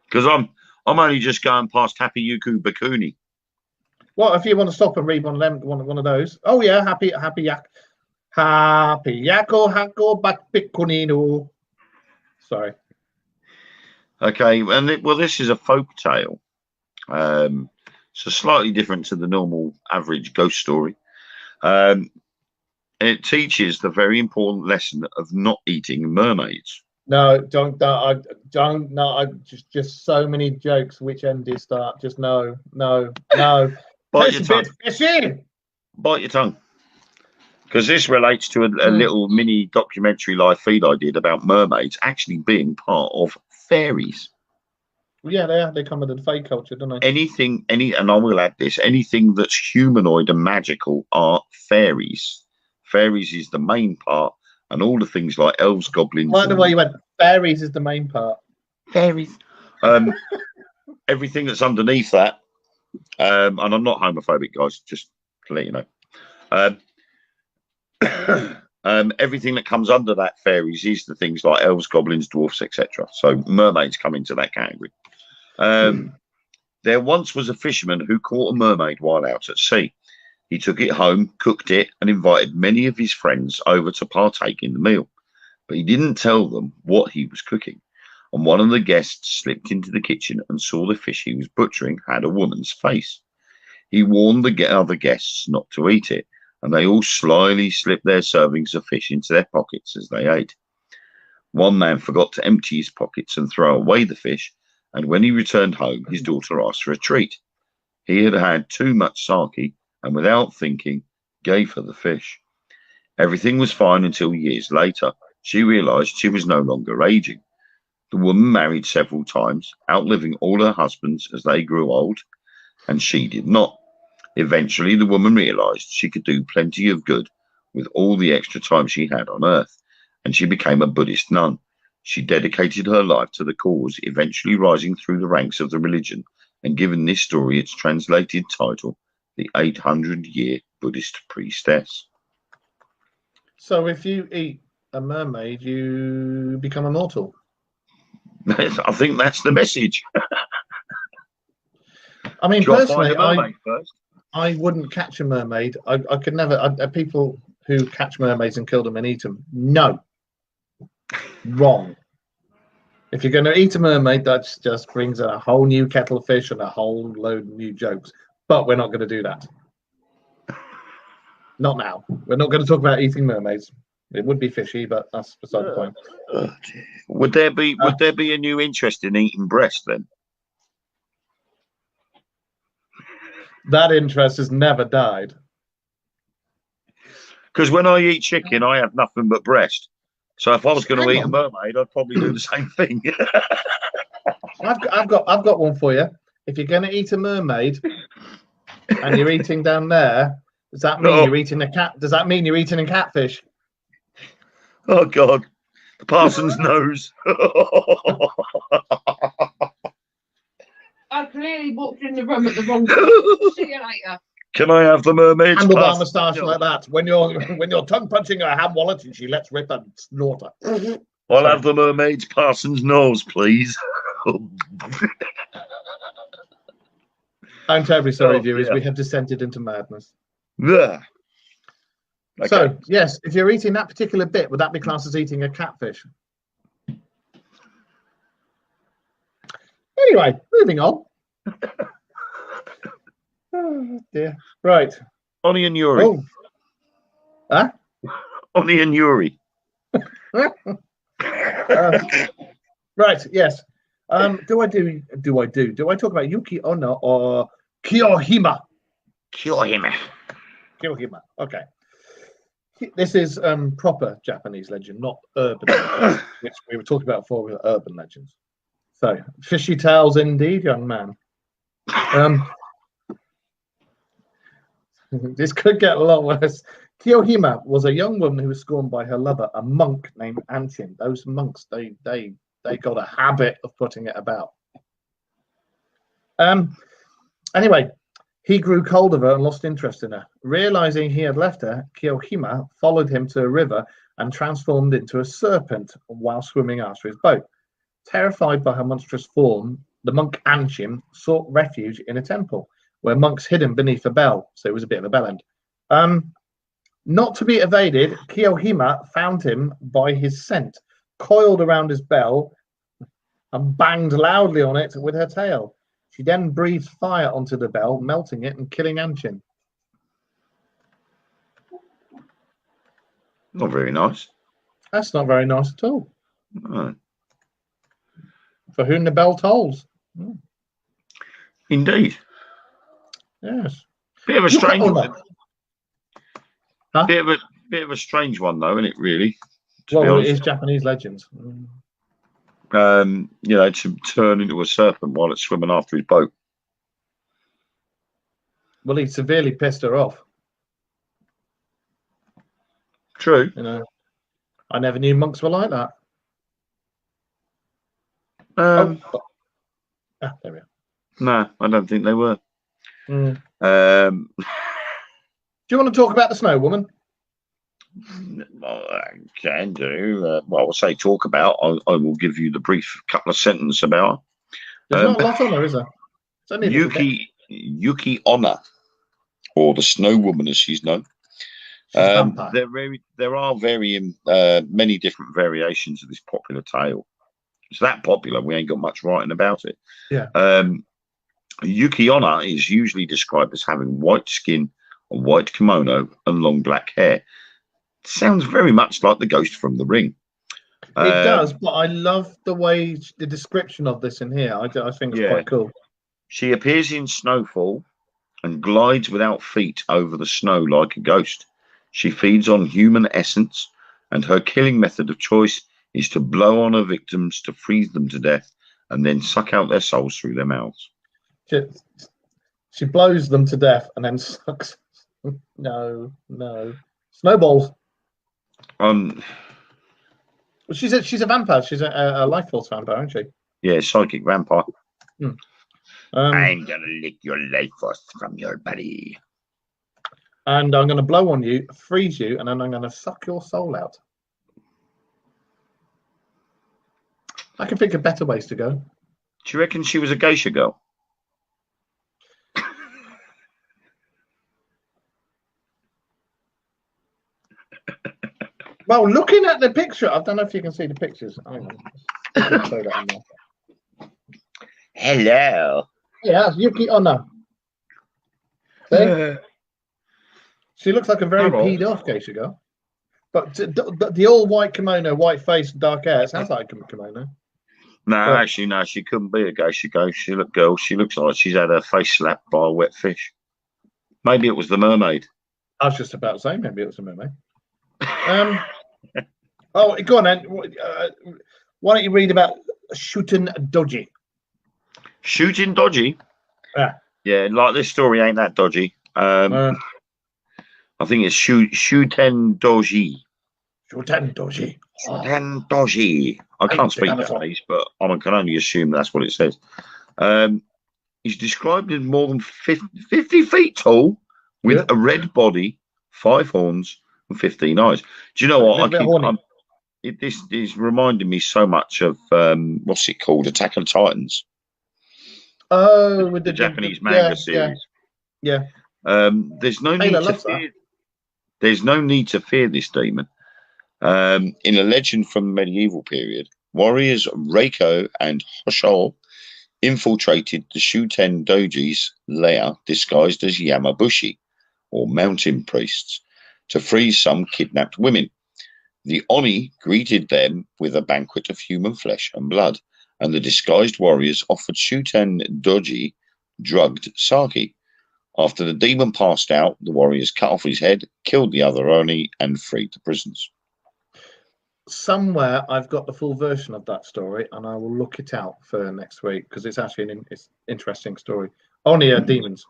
Because I'm only just going past Happy Yuku Bakuni. Well, if you want to stop and read one of those. Oh yeah, happy yako hako bakpikunino. Sorry. Okay, and this is a folk tale. So slightly different to the normal average ghost story. It teaches the very important lesson of not eating mermaids. No, don't. No, just so many jokes. Which end do you start? Just no. Bite your tongue. Bite your tongue. Because this relates to a little mini documentary live feed I did about mermaids actually being part of fairies. Yeah, they come into the fae culture, don't they? And I will add this, anything that's humanoid and magical are fairies. Fairies is the main part, and all the things like elves, goblins. By the way, you went, fairies is the main part. Fairies. Everything that's underneath that, and I'm not homophobic, guys, just to let you know. Everything that comes under that fairies is the things like elves, goblins, dwarfs, etc. So mermaids come into that category. There once was a fisherman who caught a mermaid while out at sea. He took it home, cooked it, and invited many of his friends over to partake in the meal. But he didn't tell them what he was cooking. and one of the guests slipped into the kitchen and saw the fish he was butchering had a woman's face. He warned the other guests not to eat it, and they all slyly slipped their servings of fish into their pockets as they ate. One man forgot to empty his pockets and throw away the fish, and when he returned home, his daughter asked for a treat. He had had too much sake, and without thinking, gave her the fish. Everything was fine until years later. She realized she was no longer aging. The woman married several times, outliving all her husbands as they grew old, and she did not. Eventually, the woman realized she could do plenty of good with all the extra time she had on earth, and she became a Buddhist nun. She dedicated her life to the cause, eventually rising through the ranks of the religion and giving this story its translated title, The 800-Year Buddhist Priestess. So if you eat a mermaid, you become immortal. I think that's the message. I mean, personally, first? I wouldn't catch a mermaid. I could never. People who catch mermaids and kill them and eat them, no. Wrong. If you're going to eat a mermaid, that just brings a whole new kettle of fish and a whole load of new jokes. But we're not going to do that. Not now. We're not going to talk about eating mermaids. It would be fishy, but that's beside the point. Would there be a new interest in eating breast then? That interest has never died. Because when I eat chicken, I have nothing but breast. So if I was going to eat a mermaid, I'd probably do the same thing. I've got one for you. If you're going to eat a mermaid and you're eating down there, does that mean you're eating a cat? Does that mean you're eating a catfish? Oh God, the parson's nose. I clearly walked in the room at the wrong time. See you later. Can I have the mermaid? Handlebar moustache like that. When you're tongue punching her ham wallet and she lets rip and snort her. I'll have the mermaid's parson's nose, please. I'm terribly sorry, viewers. Yeah. We have descended into madness. Yeah. Okay. So, yes, if you're eating that particular bit, would that be classed as eating a catfish? Anyway, moving on. Oh, dear. Right. Oni and Yuri. Oh. Huh? Oni and Yuri. Right, yes. Do I talk about Yuki Onna or Kiyohima? Kiyohima. Okay. This is proper Japanese legend, not urban legend, which we were talking about before with urban legends. So, fishy tales indeed, young man. This could get a lot worse. Kiyohima was a young woman who was scorned by her lover, a monk named Anshin. Those monks, they got a habit of putting it about. Anyway, he grew cold of her and lost interest in her. Realizing he had left her, Kiyohima followed him to a river and transformed into a serpent while swimming after his boat. Terrified by her monstrous form, the monk Anshin sought refuge in a temple where monks hid him beneath a bell, so it was a bit of a bell end. Not to be evaded, Kiyohima found him by his scent, coiled around his bell, and banged loudly on it with her tail. She then breathed fire onto the bell, melting it and killing Anshin. Not very nice. That's not very nice at all. No. For whom the bell tolls. Indeed. Yes. Bit of a strange one. Huh? Bit of a strange one, though, isn't it? Really. Well, it is Japanese legends. You know, to turn into a serpent while it's swimming after his boat. Well, he severely pissed her off. True. You know, I never knew monks were like that. There we are. No, I don't think they were. Do you want to talk about the snow woman? I can do. Well, I'll say talk about. I will give you the brief couple of sentences about her. There's not a lot on her, is there? It's only Yuki Onna, or the Snow Woman, as she's known. There are many different variations of this popular tale. It's that popular. We ain't got much writing about it. Yeah. Yuki Onna is usually described as having white skin, a white kimono, and long black hair. Sounds very much like the ghost from The Ring. It does, but I love the way the description of this in here. I think it's quite cool. She appears in snowfall and glides without feet over the snow like a ghost. She feeds on human essence, and her killing method of choice is to blow on her victims to freeze them to death and then suck out their souls through their mouths. She blows them to death and then sucks. No. Snowballs. She's a vampire. She's a life force vampire, isn't she? Yeah, psychic vampire. I'm gonna lick your life force from your body. And I'm gonna blow on you, freeze you, and then I'm gonna suck your soul out. I can think of better ways to go. Do you reckon she was a geisha girl? Well, looking at the picture, I don't know if you can see the pictures. Hang on. Show that on there. Hello. Yeah, that's Yuki Onna. See? She looks like a very peed off geisha girl. But the all white kimono, white face, dark hair, it sounds like a kimono. No, actually, no, she couldn't be a geisha girl. She looks like she's had her face slapped by a wet fish. Maybe it was the mermaid. I was just about to say, maybe it was a mermaid. Oh, go on then. Why don't you read about shooting dodgy? Shooting dodgy? Yeah, like this story ain't that dodgy. I think it's shooten doji. Shooten doji. Shooten doji. I can't speak Japanese, but I can only assume that's what it says. He's described as more than 50 feet tall, with a red body, 5 horns, and 15 eyes. Do you know what? This is reminding me so much of what's it called? Attack on Titans. Oh, with the Japanese manga series. Yeah. There's no need to fear. There's no need to fear this demon. In a legend from the medieval period, warriors Reiko and Hoshou infiltrated the Shuten Doji's lair disguised as Yamabushi, or mountain priests, to free some kidnapped women. The Oni greeted them with a banquet of human flesh and blood, and the disguised warriors offered Shuten Doji drugged sake. After the demon passed out, the warriors cut off his head, killed the other Oni, and freed the prisoners. Somewhere I've got the full version of that story, and I will look it out for next week because it's actually an interesting story. Oni are demons.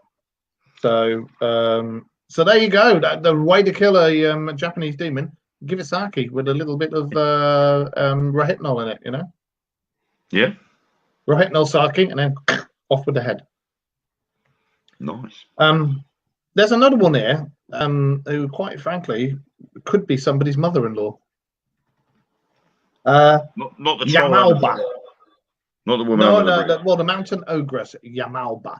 So there you go. The way to kill a Japanese demon: give it sake with a little bit of rohypnol in it. You know. Yeah. Rohypnol sake, and then off with the head. Nice. There's another one here who, quite frankly, could be somebody's mother-in-law. Not the Yamalba. Not the woman. No, the mountain ogress, Yamalba.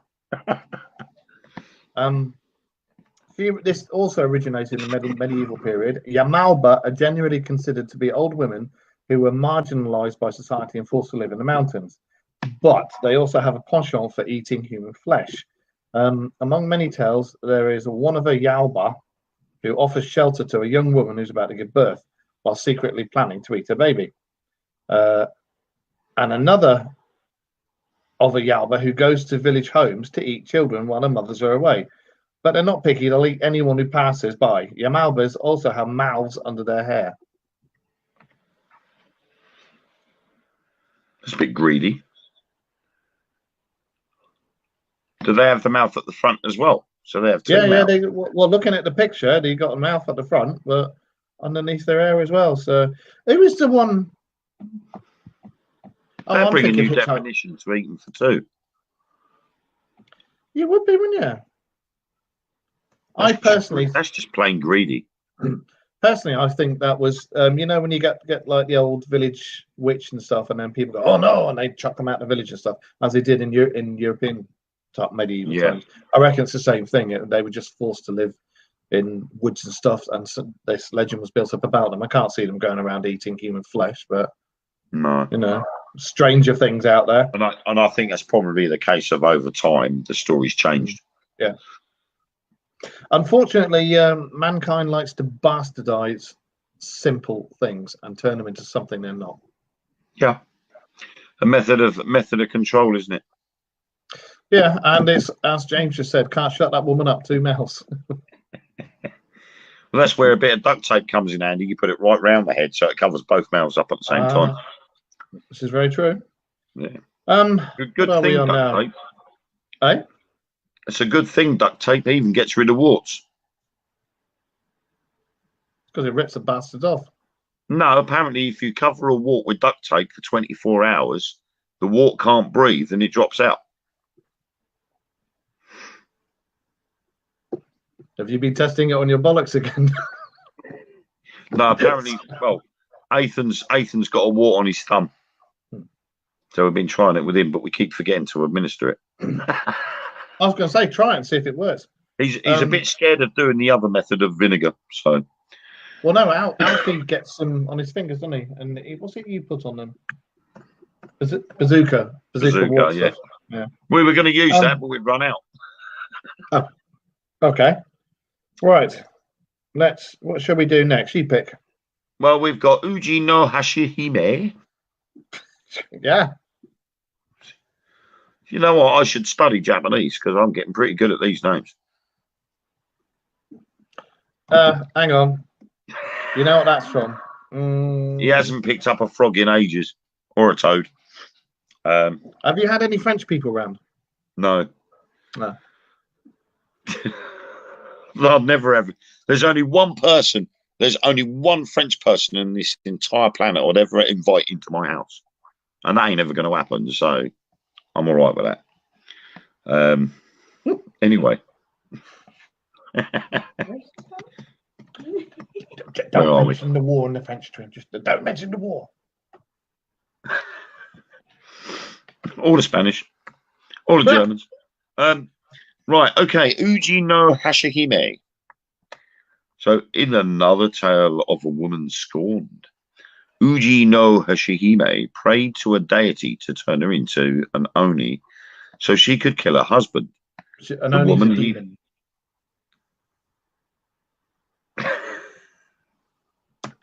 This also originated in the medieval period. Yamalba are generally considered to be old women who were marginalized by society and forced to live in the mountains. But they also have a penchant for eating human flesh. Among many tales, there is one of a Yalba who offers shelter to a young woman who's about to give birth while secretly planning to eat her baby. And another of a Yalba who goes to village homes to eat children while their mothers are away. But they're not picky, they'll eat anyone who passes by. Yamalbas also have mouths under their hair. It's a bit greedy. Do they have the mouth at the front as well? So they have two mouths. Well, looking at the picture, they got a mouth at the front, but underneath their hair as well. So who is the one? They're bringing new definition to eating for two. You would be, wouldn't you? That's just plain greedy. Personally, I think that was, you know, when you get like the old village witch and stuff, and then people go, "Oh no," and they chuck them out the village and stuff, as they did in European type medieval times. I reckon it's the same thing. They were just forced to live in woods and stuff, and this legend was built up about them. I can't see them going around eating human flesh, but no, you know, stranger things out there. And I think that's probably the case of over time the story's changed. Yeah. Unfortunately, mankind likes to bastardize simple things and turn them into something they're not. Yeah. A method of control, isn't it? Yeah, and it's, as James just said, can't shut that woman up, 2 mouths. Well, that's where a bit of duct tape comes in handy. You put it right round the head so it covers both mouths up at the same time. This is very true. Yeah. Good thing, duct tape. Eh? It's a good thing, duct tape. It even gets rid of warts. Because it rips the bastards off. No, apparently if you cover a wart with duct tape for 24 hours, the wart can't breathe and it drops out. Have you been testing it on your bollocks again? No, apparently, well, Ethan's got a wart on his thumb. So we've been trying it with him, but we keep forgetting to administer it. I was going to say, try it and see if it works. He's a bit scared of doing the other method of vinegar. So, well, no, Alfie gets some on his fingers, doesn't he? And what's it you put on them? Is it bazooka? Bazooka, yeah. We were going to use that, but we've run out. Oh, okay. Right. What shall we do next? You pick. Well, we've got Uji no Hashihime. Yeah. You know what? I should study Japanese because I'm getting pretty good at these names. Hang on. You know what that's from? He hasn't picked up a frog in ages, or a toad. Have you had any French people around? No. No. No, I've never ever. There's only one person. There's only one French person in this entire planet I'd ever invite into my house, and that ain't ever going to happen. So I'm all right with that. Anyway. Don't mention the war in the French twin. Just don't mention the war. All the Spanish, all the Germans. Right, okay. Uji no Hashihime. So, in another tale of a woman scorned, Uji no Hashihime prayed to a deity to turn her into an oni, so she could kill her husband. The woman demon.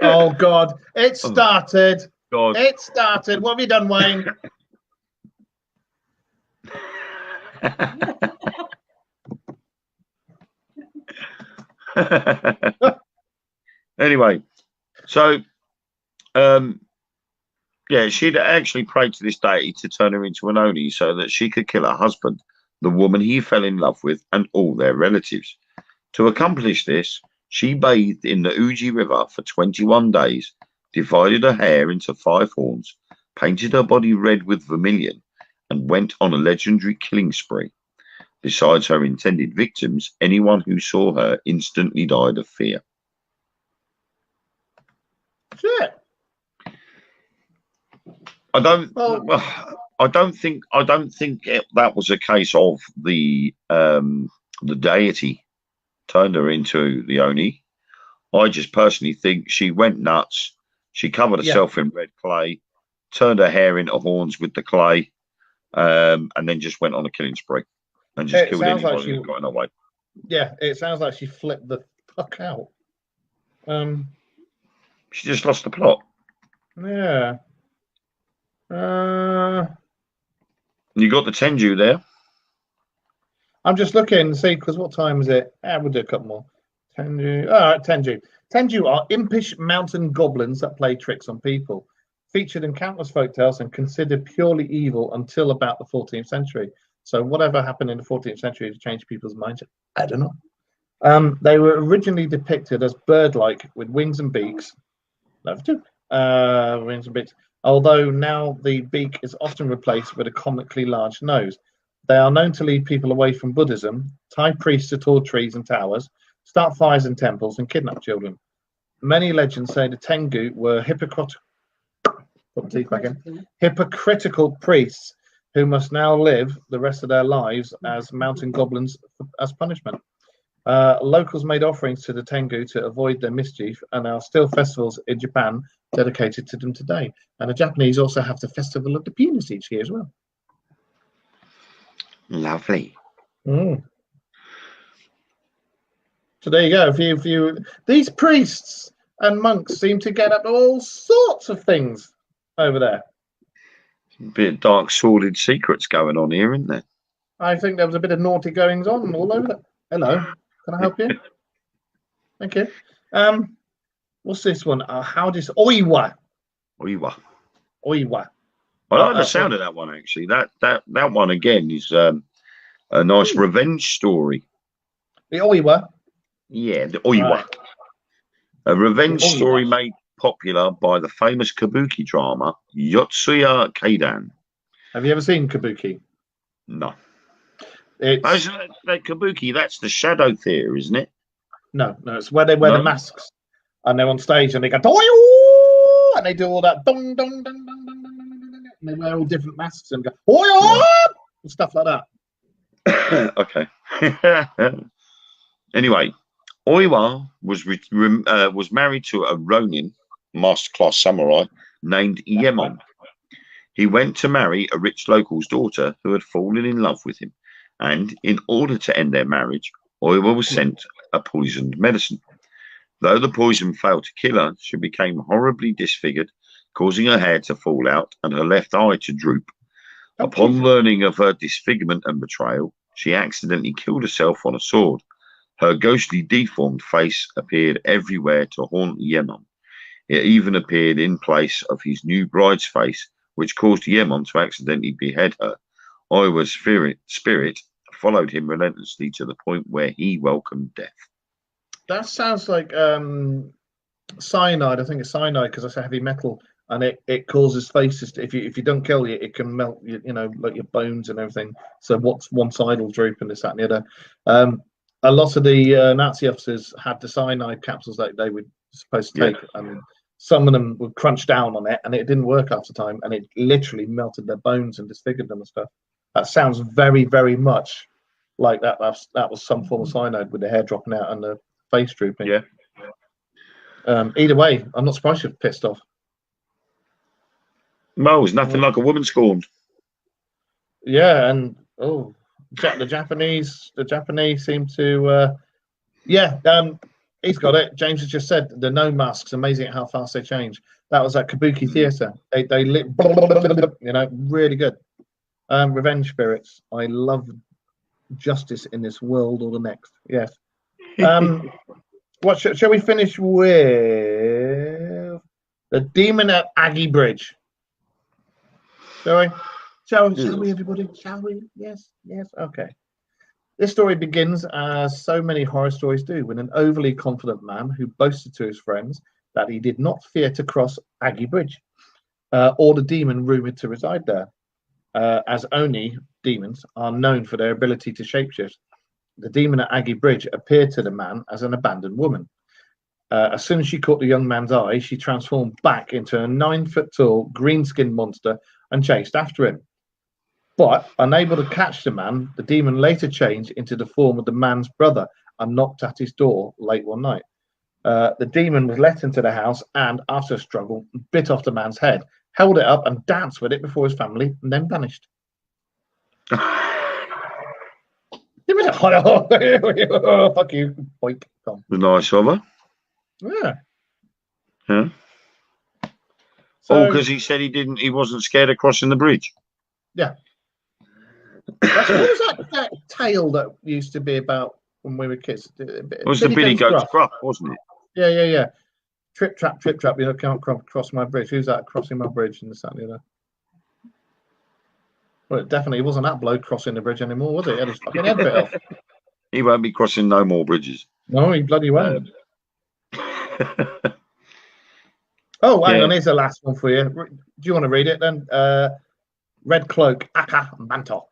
Oh God! It started. God. It started. What have you done, Wayne? Anyway, so yeah, she'd actually prayed to this deity to turn her into an oni so that she could kill her husband, the woman he fell in love with, and all their relatives. To accomplish this, she bathed in the Uji River for 21 days, divided her hair into 5 horns, painted her body red with vermilion, and went on a legendary killing spree. Besides her intended victims, anyone who saw her instantly died of fear. Shit. I don't think that was a case of the deity turned her into the oni. I just personally think she went nuts. She covered herself in red clay, turned her hair into horns with the clay, and then just went on a killing spree and just killed anybody who got in her way. Yeah, it sounds like she flipped the fuck out. She just lost the plot. Yeah. You got the Tenju there. I'm just looking to see, because what time is it? We'll do a couple more. Tenju. All right, Tenju. Tenju are impish mountain goblins that play tricks on people. Featured in countless folktales and considered purely evil until about the 14th century. So whatever happened in the 14th century to change people's minds, I don't know. They were originally depicted as bird-like with wings and beaks. Wings and beaks. Although now the beak is often replaced with a comically large nose. They are known to lead people away from Buddhism, tie priests to tall trees and towers, start fires in temples, and kidnap children. Many legends say the Tengu were hypocritical priests who must now live the rest of their lives as mountain goblins as punishment. Locals made offerings to the Tengu to avoid their mischief, and there are still festivals in Japan dedicated to them today. And the Japanese also have the Festival of the Penis each year as well. Lovely. Mm. So there you go. These priests and monks seem to get up to all sorts of things over there. A bit of dark, sordid secrets going on here, isn't there? I think there was a bit of naughty goings on all over there. Hello, can I help you? Thank you. What's this one? How does Oiwa? Oiwa. Oiwa. I like the sound of that one actually. That one again is a nice revenge story. The Oiwa. Yeah, the Oiwa. Right. A revenge story made popular by the famous kabuki drama Yotsuya Kaidan. Have you ever seen kabuki? No. That kabuki, that's the shadow theater, isn't it? No, it's where they wear the masks and they're on stage and they go Toyo! And they do all that dong dong dong dong dong dong dong, and they wear all different masks and go Toyo! And stuff like that. Okay. Anyway, Oiwa was married to a Ronin, master-class samurai, named Yemon. He went to marry a rich local's daughter who had fallen in love with him, and in order to end their marriage, Oiwa was sent a poisoned medicine. Though the poison failed to kill her, she became horribly disfigured, causing her hair to fall out and her left eye to droop. Upon learning of her disfigurement and betrayal, she accidentally killed herself on a sword. Her ghostly, deformed face appeared everywhere to haunt Yemon. It even appeared in place of his new bride's face, which caused Yemon to accidentally behead her. Oiwa's spirit followed him relentlessly to the point where he welcomed death. That sounds like cyanide. I think it's cyanide because it's a heavy metal, and it causes faces. If you don't kill it, it can melt. Like your bones and everything. So what's one side will droop and this, that, and the other. A lot of the Nazi officers had the cyanide capsules that they were supposed to take, and some of them would crunch down on it, and it didn't work after time, and it literally melted their bones and disfigured them and stuff. That sounds very, very much like that. That was some form of cyanide with the hair dropping out and the face drooping. Yeah. Either way, I'm not surprised you're pissed off. No, it's nothing like a woman scorned. Yeah, and the Japanese seem to. He's got it. James has just said the no masks. Amazing at how fast they change. That was at Kabuki Theatre. They lit, really good. Revenge spirits. I love justice in this world or the next. Yes. What shall we finish with? The Demon at Aggie Bridge. Shall we? Shall we, everybody? Shall we? Yes. Okay. This story begins, as so many horror stories do, with an overly confident man who boasted to his friends that he did not fear to cross Aggie Bridge, or the demon rumoured to reside there, as only demons are known for their ability to shapeshift. The demon at Aggie Bridge appeared to the man as an abandoned woman. As soon as she caught the young man's eye, she transformed back into a 9-foot-tall, green-skinned monster and chased after him. But, unable to catch the man, the demon later changed into the form of the man's brother and knocked at his door late one night. The demon was let into the house and, after a struggle, bit off the man's head, held it up and danced with it before his family, and then vanished. Oh, fuck you. Boink. Nice of her. Yeah. Yeah. Because he said he wasn't scared of crossing the bridge. Yeah. What was that tale that used to be about when we were kids? It was the Billy Goat's Gruff, wasn't it? Yeah. Trip trap, can't cross my bridge. Who's that crossing my bridge? And this, that, and the other. Well, it definitely wasn't that bloke crossing the bridge anymore, was it? He had his fucking head bit off. He won't be crossing no more bridges. No, he bloody won't. Oh, hang on, here's the last one for you. Do you want to read it then? Red Cloak, Aka Manto.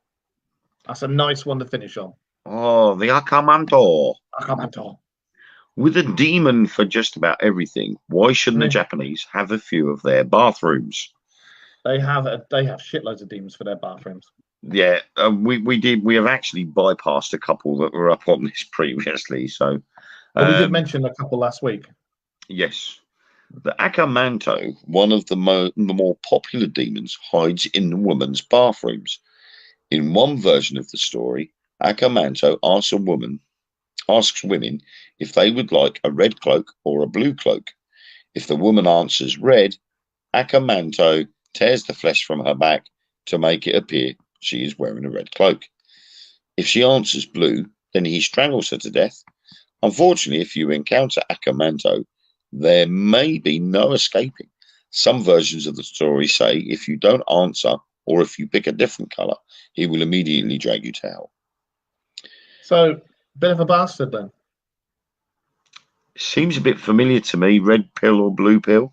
That's a nice one to finish on. Oh, the Aka Manto. Aka Manto. With a demon for just about everything, why shouldn't the Japanese have a few of their bathrooms? They have shitloads of demons for their bathrooms. Yeah, we have actually bypassed a couple that were up on this previously. So, Well, we did mention a couple last week. yes, the Akamanto, one of the more popular demons, hides in the woman's bathrooms. In one version of the story, Akamanto asks women if they would like a red cloak or a blue cloak. If the woman answers red, Akamanto tears the flesh from her back to make it appear she is wearing a red cloak. If she answers blue, then he strangles her to death. Unfortunately, if you encounter Akamanto, there may be no escaping. Some versions of the story say if you don't answer or if you pick a different colour, he will immediately drag you to hell. So, bit of a bastard then. Seems a bit familiar to me. Red pill or blue pill?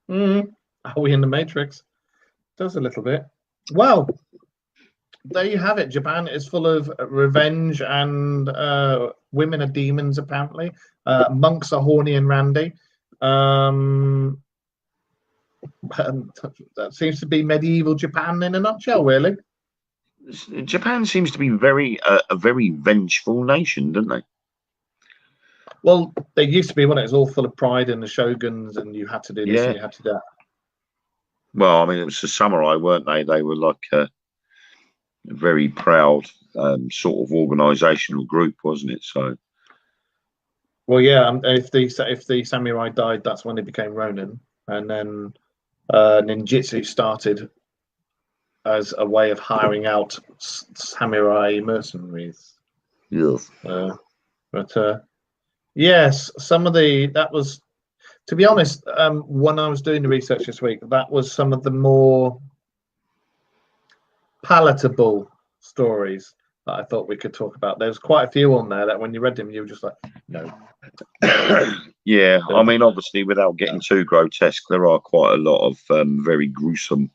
Are we in the Matrix? Does a little bit. Well, there you have it. Japan is full of revenge, and women are demons, apparently. Monks are horny and randy. That seems to be medieval Japan in a nutshell, really. Japan seems to be a very vengeful nation, don't they? Well, they used to be when it was all full of pride and the shoguns, and you had to do this and you had to do that. Well, I mean, it was the samurai, weren't they? They were like a very proud sort of organisational group, wasn't it? So, well, yeah. If the samurai died, that's when they became Ronin, and then ninjutsu started as a way of hiring out samurai mercenaries. yes. Yes, that was, to be honest, when I was doing the research this week, that was some of the more palatable stories that I thought we could talk about. There's quite a few on there that when you read them, you were just like, no. Yeah, I mean, obviously, without getting too grotesque, there are quite a lot of very gruesome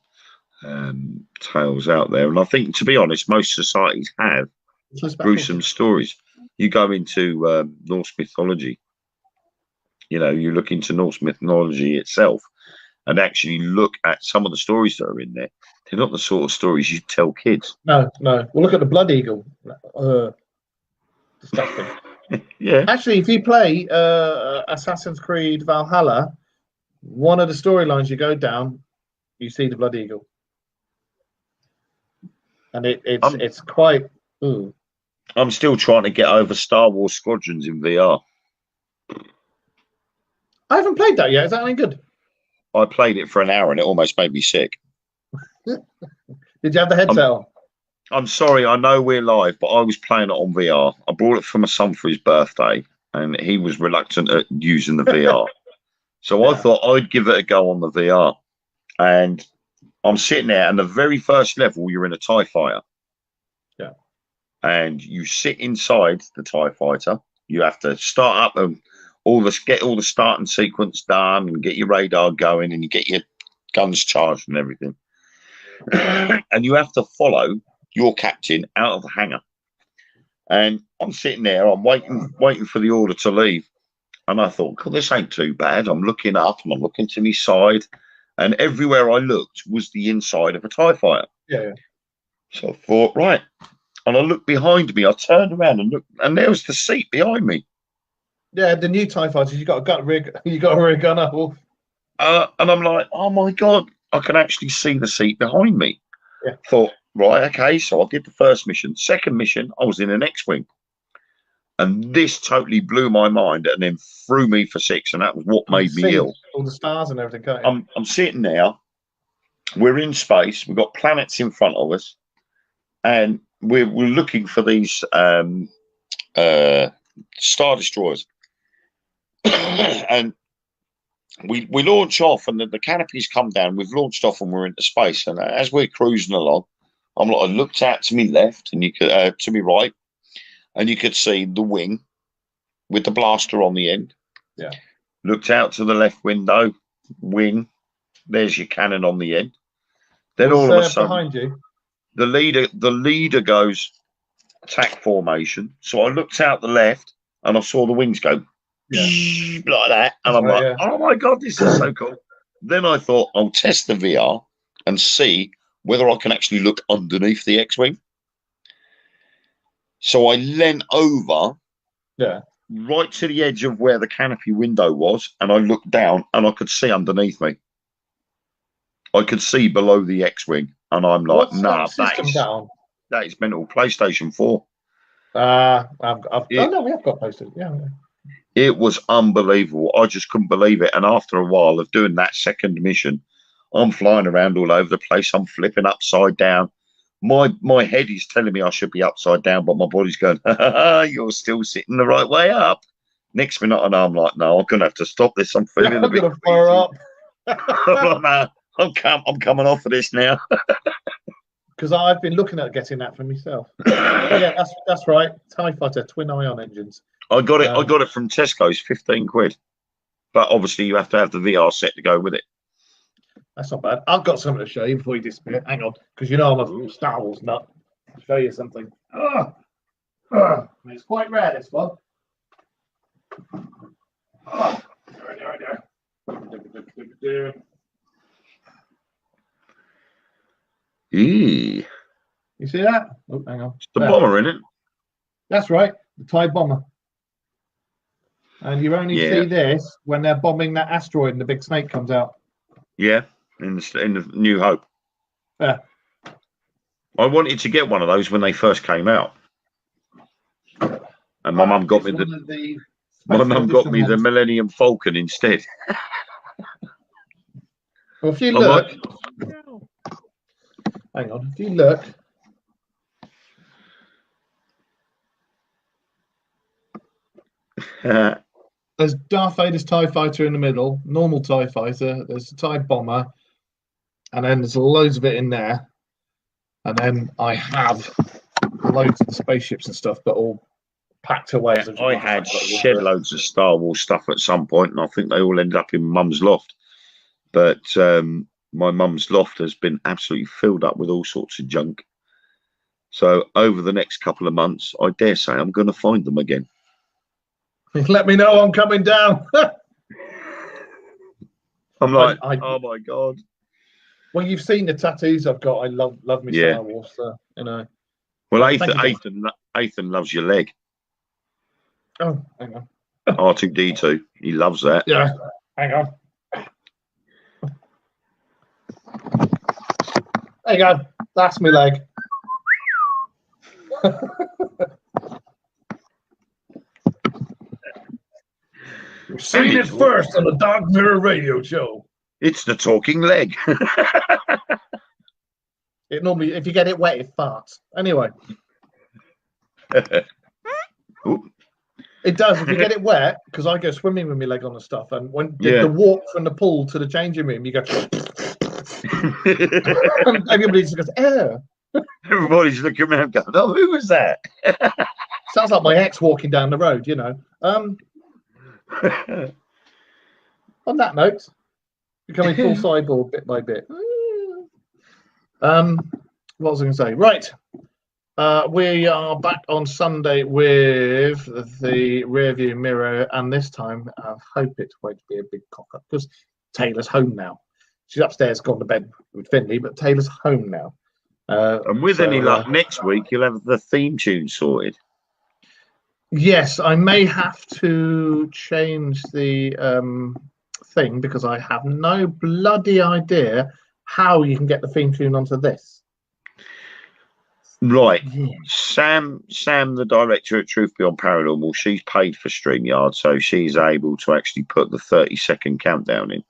tales out there. And I think, to be honest, most societies have gruesome stories. You go into Norse mythology, you look into Norse mythology itself and actually look at some of the stories that are in there. They're not the sort of stories you tell kids. No. Well, look at the Blood Eagle. Disgusting. Yeah. Actually, if you play Assassin's Creed Valhalla, one of the storylines you go down, you see the Blood Eagle. And it's quite... Ooh. I'm still trying to get over Star Wars Squadrons in VR. I haven't played that yet. Is that any good? I played it for an hour and it almost made me sick. Did you have the headset on? I'm sorry, I know we're live, but I was playing it on VR. I bought it for my son for his birthday, and he was reluctant at using the VR. So I thought I'd give it a go on the VR. And I'm sitting there, and the very first level, you're in a TIE fighter. Yeah. And you sit inside the TIE fighter. You have to start up and get all the starting sequence done and get your radar going and you get your guns charged and everything. And you have to follow your captain out of the hangar. And I'm sitting there, I'm waiting for the order to leave. And I thought, God, this ain't too bad. I'm looking up and I'm looking to my side. And everywhere I looked was the inside of a TIE fighter. Yeah. So I thought, right. And I looked behind me. I turned around and looked, and there was the seat behind me. Yeah, the new TIE fighters, you got a rig gun up. And I'm like, oh my God, I can actually see the seat behind me. Yeah. Thought, right, okay, so I did the first mission. Second mission, I was in an X-Wing. And this totally blew my mind and then threw me for six. And that was what made me ill. All the stars and everything, can't you? I'm sitting there. We're in space. We've got planets in front of us. And we're looking for these Star Destroyers. And we launch off and the canopies come down. We've launched off and we're into space. And as we're cruising along, I looked out to me left and you could to me right, and you could see the wing with the blaster on the end. Yeah. Looked out to the left window, wing. There's your cannon on the end. Then all of a sudden, behind you, the leader goes attack formation. So I looked out the left and I saw the wings go like that, and I'm like, oh my God, this is so cool. then I thought I'll test the VR and see whether I can actually look underneath the X-Wing. So I leant over right to the edge of where the canopy window was, and I looked down and I could see underneath me. I could see below the X-Wing, and I'm like, nah, that is mental. PlayStation 4. Oh no, we have got PlayStation. Yeah. It was unbelievable. I just couldn't believe it. And after a while of doing that second mission, I'm flying around all over the place. I'm flipping upside down. My head is telling me I should be upside down, but my body's going, you're still sitting the right way up. Next minute, and I'm like, no, I'm gonna have to stop this. I'm feeling a bit fire up. I'm coming off of this now. Because I've been looking at getting that for myself. Yeah, that's right. TIE Fighter twin ion engines. I got it from Tesco's, 15 quid. But obviously, you have to have the VR set to go with it. That's not bad. I've got something to show you before you disappear. Hang on, because you know I'm a Star Wars nut. I'll show you something. It's quite rare, this one. You see that? Oh, hang on. It's the bomber, isn't it? That's right, the TIE bomber. And you only see this when they're bombing that asteroid and the big snake comes out. Yeah, in the New Hope. Yeah. I wanted to get one of those when they first came out, and my mum got me the Millennium Falcon instead. Well, if you look, hang on, if you look. There's Darth Vader's TIE Fighter in the middle, normal TIE Fighter, there's a TIE Bomber, and then there's loads of it in there. And then I have loads of the spaceships and stuff, but all packed away. I had shed loads of Star Wars stuff at some point, and I think they all ended up in Mum's loft. But my mum's loft has been absolutely filled up with all sorts of junk. So over the next couple of months, I dare say I'm going to find them again. Let me know I'm coming down. I'm like, oh my God. Well, you've seen the tattoos I've got. I love me Star Wars, so, you know. Well, Ethan loves your leg. Oh, hang on. R2D2. He loves that. Yeah, hang on. There you go. That's my leg. You've seen it first on the Dog Mirror Radio Show. It's the talking leg. It normally, if you get it wet, it farts. Anyway. It does. If you get it wet, because I go swimming with my leg on and stuff, and when the walk from the pool to the changing room, you go. And everybody just goes, "Oh." Everybody's looking around, going, "Oh, who was that?" Sounds like my ex walking down the road, you know. On that note, becoming full cyborg bit by bit. What was I going to say? Right. We are back on Sunday with the rearview mirror, and this time I hope it won't be a big cock up because Taylor's home now. She's upstairs, gone to bed with Finley, but Taylor's home now. And with any luck, next week you'll have the theme tune sorted. Yes, I may have to change the thing because I have no bloody idea how you can get the theme tune onto this. Right. Yeah. Sam, the director at Truth Beyond Paranormal, she's paid for StreamYard, so she's able to actually put the 30-second countdown in.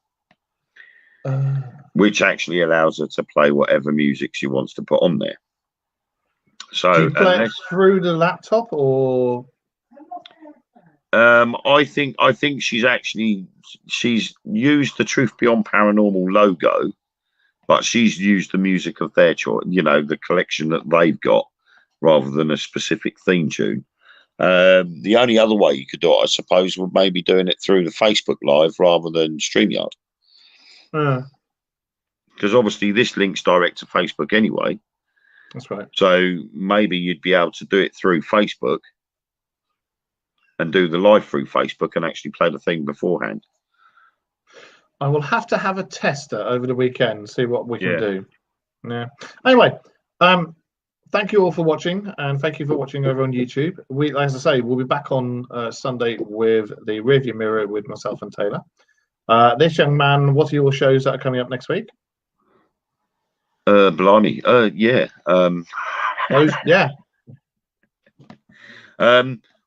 Which actually allows her to play whatever music she wants to put on there. So do you play it through the laptop or? I think she's used the Truth Beyond Paranormal logo, but she's used the music of their choice, you know, the collection that they've got, rather than a specific theme tune. The only other way you could do it, I suppose, would maybe doing it through the Facebook Live rather than StreamYard. Because obviously this links direct to Facebook anyway. That's right. So maybe you'd be able to do it through Facebook and do the live through Facebook and actually play the thing beforehand. I will have to have a tester over the weekend, see what we can Yeah. do. Yeah. Anyway, thank you all for watching, and thank you for watching over on YouTube. We, as I say, we'll be back on Sunday with the Rearview Mirror with myself and Taylor. This young man, what are your shows that are coming up next week? Blimey. Yeah. Yeah.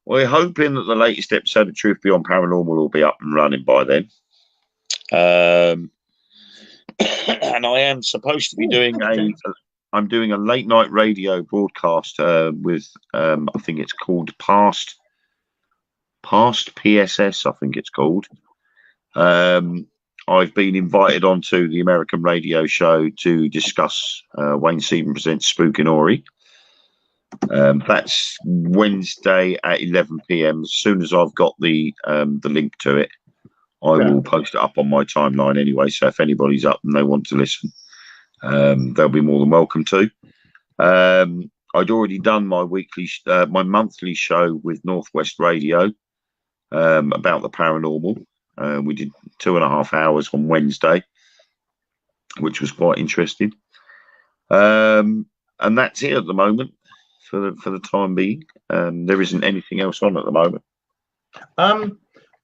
We're hoping that the latest episode of Truth Beyond Paranormal will be up and running by then. And I am supposed to be doing I'm doing a late night radio broadcast with I think it's called Past PSS, I think it's called. I've been invited onto the American radio show to discuss Wayne Seaton Presents Spook and Ori. That's Wednesday at 11 p.m. As soon as I've got the link to it, I will post it up on my timeline anyway. So if anybody's up and they want to listen, they'll be more than welcome to. I'd already done my monthly show with Northwest Radio about the paranormal. We did 2.5 hours on Wednesday, which was quite interesting. And that's it at the moment for the time being. There isn't anything else on at the moment.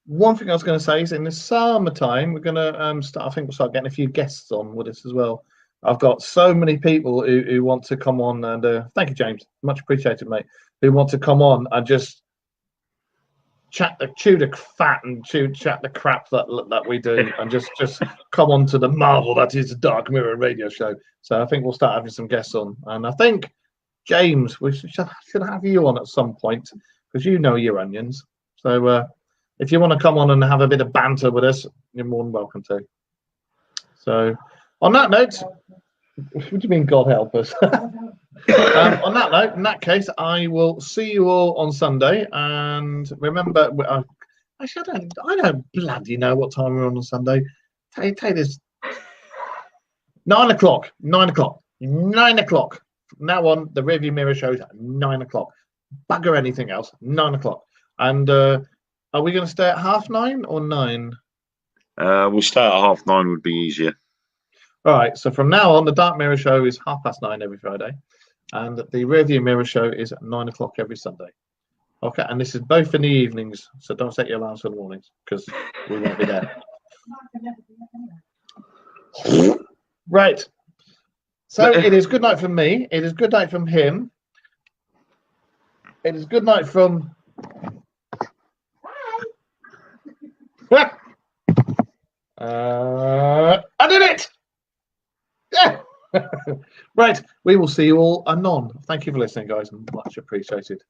One thing I was going to say is in the summertime, we're going to start. I think we'll start getting a few guests on with us as well. I've got so many people who want to come on, and thank you, James, much appreciated, mate. Who want to come on and just chew the fat and chat the crap that we do, and just come on to the marvel that is the Dark Mirror radio show. So I think we'll start having some guests on, and I think James, we should have you on at some point because you know your onions. So if you want to come on and have a bit of banter with us, you're more than welcome to. So on that note, what do you mean, God help us? On that note, in that case, I will see you all on Sunday. And remember, actually, I don't bloody know what time we're on Sunday. Take this. 9 o'clock. 9 o'clock. 9 o'clock. From now on, the Rearview Mirror shows at 9 o'clock. Bugger anything else. 9 o'clock. And are we going to stay at 9:30 or 9? We'll start at 9:30 would be easier. All right. So from now on, the Dark Mirror show is 9:30 every Friday. And the Rearview Mirror show is at 9 o'clock every Sunday. Okay. And this is both in the evenings. So don't set your alarms for the mornings because we won't be there. Right. So it is good night from me. It is good night from him. It is good night from... I did it! Yeah! Right. We will see you all anon. Thank you for listening, guys. Much appreciated.